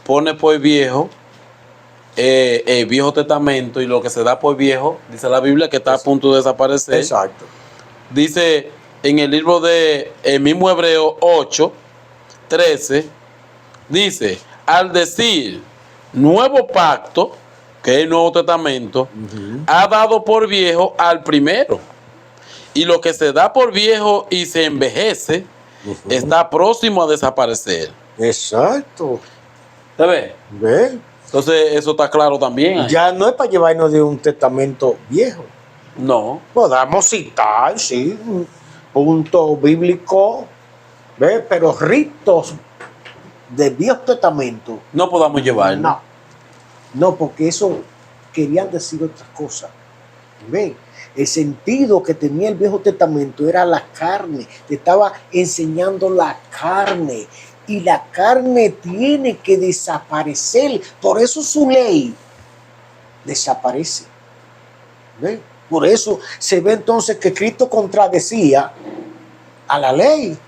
pone por viejo el Viejo Testamento y lo que se da por viejo, dice la Biblia que está a punto de desaparecer. Exacto. Dice en el libro de el mismo Hebreo 8, 13, dice, al decir nuevo pacto, que es el Nuevo Testamento, ha dado por viejo al primero. Y lo que se da por viejo y se envejece, está próximo a desaparecer. Exacto. ¿Se ve? Ve. Entonces, eso está claro también. Ahí. Ya no es para llevarnos de un testamento viejo. No. Podamos citar, sí, un punto bíblico, ¿ve? Pero ritos de Viejo Testamento. No podamos llevarlo. No, no, porque eso querían decir otras cosas. ¿Ve? El sentido que tenía el Viejo Testamento era la carne. Te estaba enseñando la carne. Y la carne tiene que desaparecer. Por eso su ley desaparece. ¿Ve? Por eso se ve entonces que Cristo contradecía a la ley.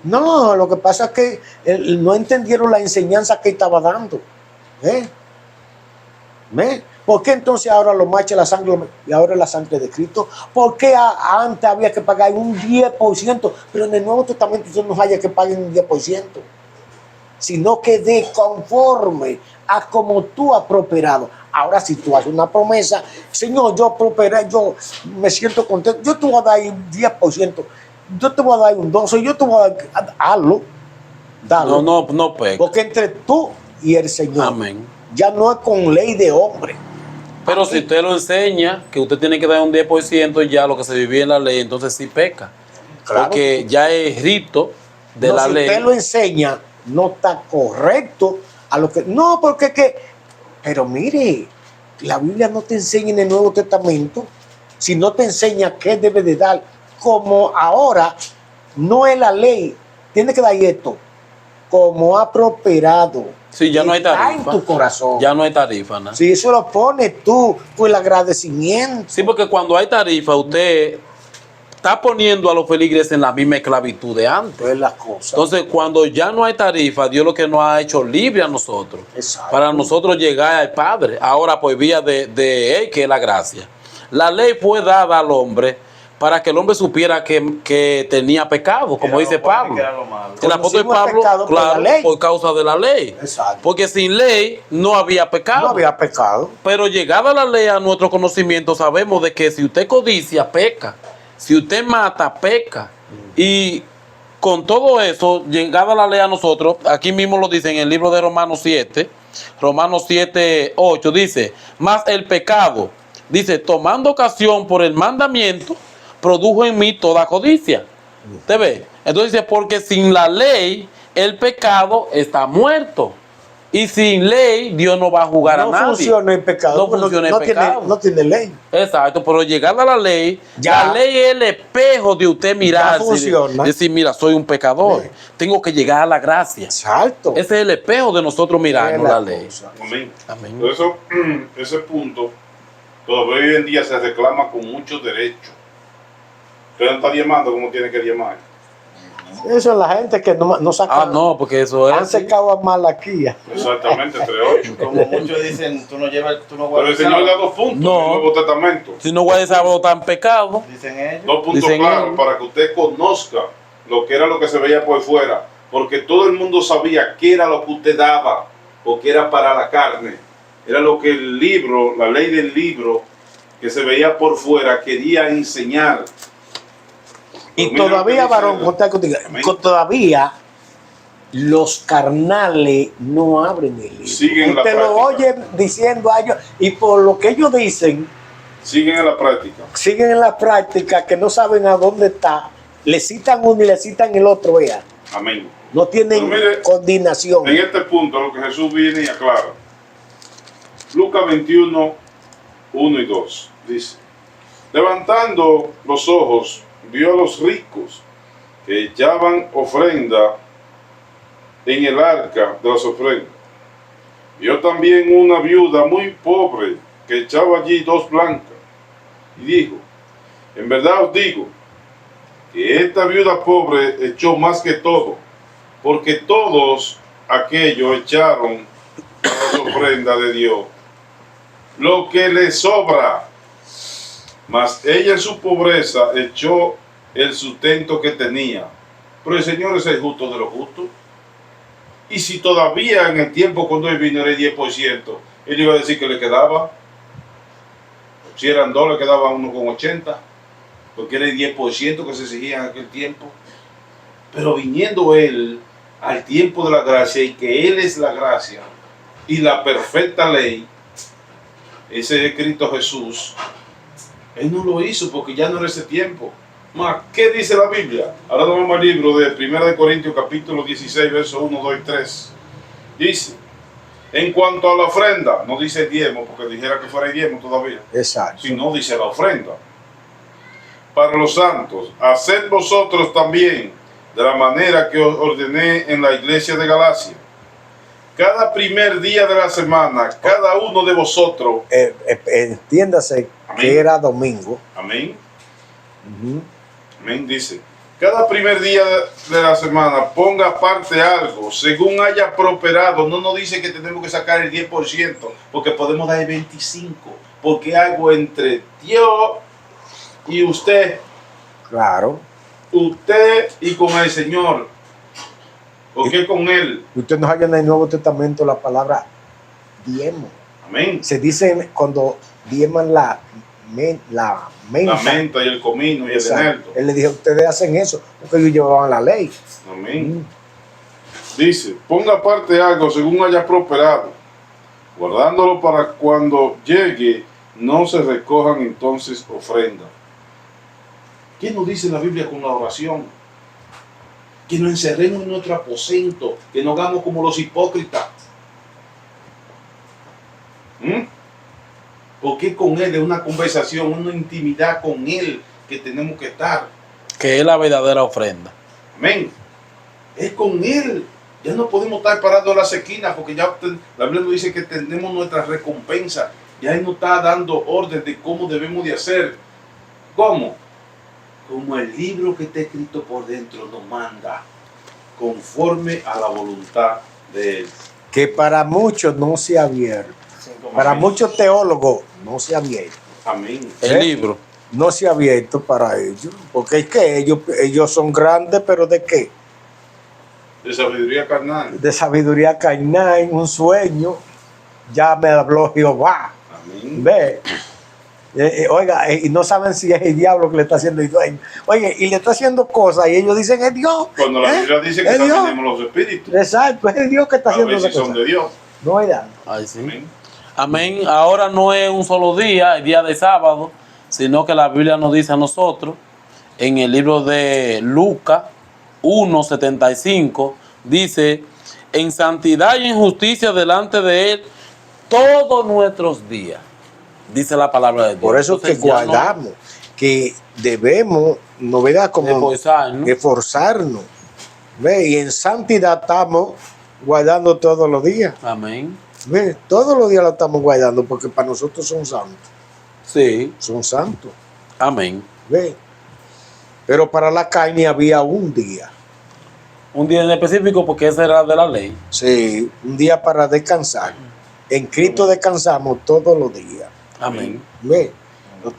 No, lo que pasa es que no entendieron la enseñanza que estaba dando. ¿Ve? ¿Ve? ¿Por qué entonces ahora lo marcha la sangre y ahora la sangre de Cristo? ¿Por qué antes había que pagar un 10%, pero en el Nuevo Testamento usted no haya que paguen un 10%? Sino que de conforme a como tú has prosperado. Ahora, si tú haces una promesa, Señor, yo prosperé, yo me siento contento, yo te voy a dar un 10%, yo te voy a dar un 12%, yo te voy a dar, hazlo, dalo. No peca. Porque entre tú y el Señor, Amén. ya no es con ley de hombre. Pero si usted lo enseña, que usted tiene que dar un 10%, ya lo que se vivía en la ley, entonces sí peca. Claro. Porque ya es rito de No, la si ley. usted lo enseña, no está correcto a lo que... No, porque que... Pero mire, la Biblia no te enseña en el Nuevo Testamento, sino te enseña qué debe de dar. Como ahora no es la ley, tiene que dar esto. Como ha prosperado. Sí, ya no hay está tarifa. en tu corazón. Ya no hay tarifa, ¿no? Si eso lo pones tú, por el agradecimiento. Sí, porque cuando hay tarifa, usted está poniendo a los feligreses en la misma esclavitud de antes. Es la cosa. Entonces, cuando ya no hay tarifa, Dios lo que nos ha hecho libre a nosotros. Exacto. Para nosotros llegar al Padre. Ahora, por vía de Él, que es la gracia. La ley fue dada al hombre para que el hombre supiera que tenía pecado, como dice Pablo. El apóstol Conocimos el Pablo, pecado por la claro, ley. por causa de la ley. Exacto. Porque sin ley no había pecado. No había pecado. Pero llegada la ley a nuestro conocimiento, sabemos de que si usted codicia, peca. Si usted mata, peca. Y con todo eso, llegada la ley a nosotros, aquí mismo lo dice en el libro de Romanos 7, 8, dice, mas el pecado, dice, tomando ocasión por el mandamiento, produjo en mí toda codicia. ¿Te ve? Entonces dice, porque sin la ley, el pecado está muerto. Y sin ley, Dios no va a jugar a nadie. No funciona el pecado. No porque funciona el pecado. No tiene ley. Exacto, pero llegada a la ley Ya. es el espejo de usted mirar. Ya funciona. Decir, mira, soy un pecador. Sí. Tengo que llegar a la gracia. Exacto. Ese es el espejo de nosotros mirarnos Es la ley. cosa. Amén. Amén. Por eso, ese punto, todavía hoy en día se reclama con muchos derechos. Usted no está diezmando como tiene que diezmar. Eso es la gente que no saca. Ah, no, porque eso es. Han secado a Malaquía. Exactamente, entre 8. Como muchos dicen, tú no llevas, tú no Pero guardas el Señor sábado. da 2 puntos No. en el Nuevo Testamento. Si no voy a desabotar en pecado. Dicen ellos. 2 puntos Dicen claros ellos. para que usted conozca lo que era lo que se veía por fuera. Porque todo el mundo sabía qué era lo que usted daba, porque era para la carne. Era lo que el libro, la ley del libro, que se veía por fuera, quería enseñar. Y Pero mira todavía, lo que dice varón, contigo, Amén. todavía los carnales no abren el libro. Siguen la Usted lo práctica. oye diciendo a ellos, y por lo que ellos dicen, Siguen en la práctica. siguen en la práctica que no saben a dónde está. Le citan uno y le citan el otro, vea. Amén. No tienen Pero mire, coordinación. En este punto, lo que Jesús viene y aclara. Lucas 21, 1 y 2. Dice, levantando los ojos, vio a los ricos que echaban ofrenda en el arca de las ofrendas. Vio también una viuda muy pobre que echaba allí 2 blancas. Y dijo, en verdad os digo, que esta viuda pobre echó más que todo, porque todos aquellos echaron a las ofrendas de Dios lo que le sobra, mas ella en su pobreza echó el sustento que tenía. Pero el Señor es el justo de los justos. Y si todavía en el tiempo cuando él vino era el 10%, él iba a decir que le quedaba. Si eran 2, le quedaba 1,80, porque era el 10% que se exigía en aquel tiempo. Pero viniendo él al tiempo de la gracia, y que él es la gracia y la perfecta ley, ese es Cristo Jesús, él no lo hizo porque ya no era ese tiempo. ¿Qué dice la Biblia? Ahora nos vamos al libro de 1 Corintios capítulo 16, versos 1, 2 y 3. Dice, en cuanto a la ofrenda, no dice diezmo, porque dijera que fuera diezmo todavía. Exacto. Sino dice la ofrenda. Para los santos, haced vosotros también de la manera que os ordené en la iglesia de Galacia. Cada primer día de la semana, cada uno de vosotros. Entiéndase. Amén. Que era domingo. Amén. Amén, dice. Cada primer día de la semana ponga aparte algo, según haya prosperado. No nos dice que tenemos que sacar el 10%, porque podemos dar el 25%, porque algo entre Dios y usted. Claro. Usted y con el Señor. Porque con Él. Usted nos halla en el Nuevo Testamento la palabra diezmo. Amén. Se dice cuando diezman la menta y el comino y el eneldo. Él le dijo, ustedes hacen eso porque ellos llevaban la ley. Amén. Dice, ponga aparte algo según haya prosperado, guardándolo para cuando llegue no se recojan entonces ofrendas. ¿Qué nos dice la Biblia con la oración? Que nos encerremos en nuestro aposento, que no hagamos como los hipócritas. Porque con Él es una conversación, una intimidad con Él que tenemos que estar. Que es la verdadera ofrenda. Amén. Es con Él. Ya no podemos estar parados en las esquinas porque ya la Biblia nos dice que tenemos nuestra recompensa. Ya Él nos está dando orden de cómo debemos de hacer. ¿Cómo? Como el libro que está escrito por dentro nos manda, conforme a la voluntad de Él. Que para muchos no se ha abierto. Para muchos teólogos no se ha abierto. Amén. El libro. No se ha abierto para ellos. Porque es que ellos son grandes, pero ¿de qué? De sabiduría carnal. De sabiduría carnal, un sueño. Ya me habló Jehová. Amén. Ve. Oiga, y no saben si es el diablo que le está haciendo el dueño. Oye, y le está haciendo cosas y ellos dicen es Dios. Cuando la Biblia dice que también tenemos los espíritus. Exacto, es el Dios que está haciendo las cosas. Son de Dios. No es nada. Ay, sí. Amén. Amén. Ahora no es un solo día, el día de sábado, sino que la Biblia nos dice a nosotros, en el libro de Lucas 1:75, dice, en santidad y en justicia delante de Él todos nuestros días. Dice la palabra de Dios. Por eso entonces, que guardamos, que debemos, no verá como esforzarnos. ¿Ve? Y en santidad estamos guardando todos los días. Amén. ¿Ve? Todos los días lo estamos guardando porque para nosotros son santos. Sí. Son santos. Amén. ¿Ve? Pero para la carne había un día. Un día en específico porque ese era de la ley. Sí, un día para descansar. En Cristo descansamos todos los días. Amén. ¿Ve?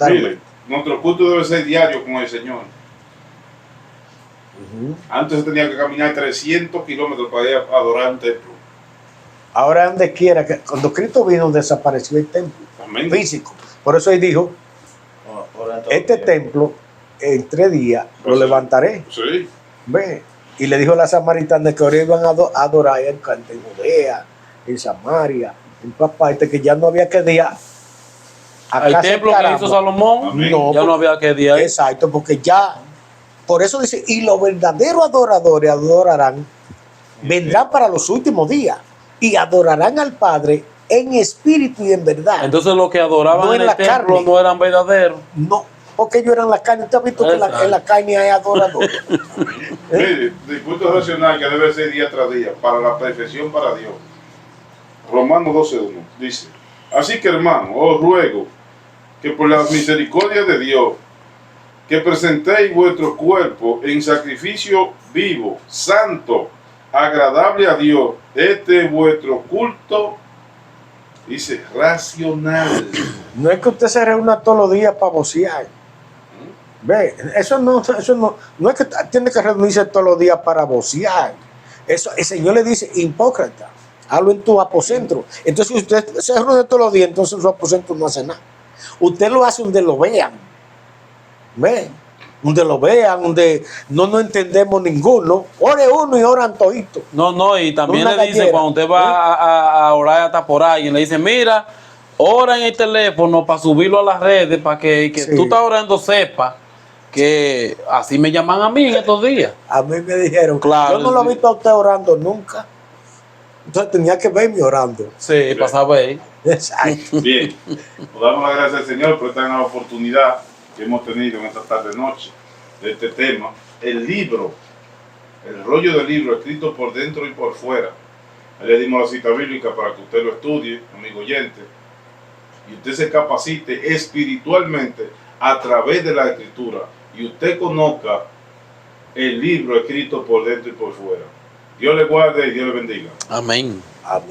Mire, nuestro culto debe ser diario con el Señor. Antes se tenía que caminar 300 kilómetros para ir a adorar un templo. Ahora donde quiera, que cuando Cristo vino desapareció el templo. Amén. Físico. Por eso él dijo, este templo en 3 días lo levantaré. Sí. ¿Ve? Y le dijo a la samaritana que ahora iban a adorar en Judea, en Samaria, en todas partes, que ya no había que día. El templo que hizo Salomón, no, ya no había que día. Exacto, porque ya, por eso dice, y los verdaderos adoradores adorarán, vendrán para los últimos días y adorarán al Padre en espíritu y en verdad. Entonces los que adoraban no en el la templo carne. no eran verdaderos. No, porque ellos eran la carne. ¿Usted ha visto que en la carne hay adoradores? Mire, el culto racional que debe ser día tras día, para la perfección para Dios. Romanos 12:1 dice: así que, hermano, os ruego que por la misericordia de Dios, que presentéis vuestro cuerpo en sacrificio vivo, santo, agradable a Dios, este es vuestro culto, dice, racional. No es que usted se reúna todos los días para vocear. Ve, eso no es que tiene que reunirse todos los días para vocear. Eso, el Señor le dice, hipócrita, hazlo en tu aposento. Entonces, si usted se reúne todos los días, entonces su aposento no hace nada. Usted lo hace donde lo vean. ¿Ve? Donde lo vean, donde no entendemos ninguno. Ore uno y oran todito. No, y también Una le dice, gallera. cuando usted va a orar hasta por ahí, le dice, mira, ora en el teléfono para subirlo a las redes, para que Sí. tú estás orando sepa que así me llaman a mí en estos días. A mí me dijeron, Claro, yo no lo he visto a usted orando nunca. Entonces tenía que verme orando. Sí, para saber. Exacto. Bien, nos damos las gracias al Señor por esta gran oportunidad que hemos tenido en esta tarde-noche de este tema. El libro, el rollo del libro escrito por dentro y por fuera. Ahí le dimos la cita bíblica para que usted lo estudie, amigo oyente, y usted se capacite espiritualmente a través de la escritura y usted conozca el libro escrito por dentro y por fuera. Dios le guarde y Dios le bendiga. Amén. Amén.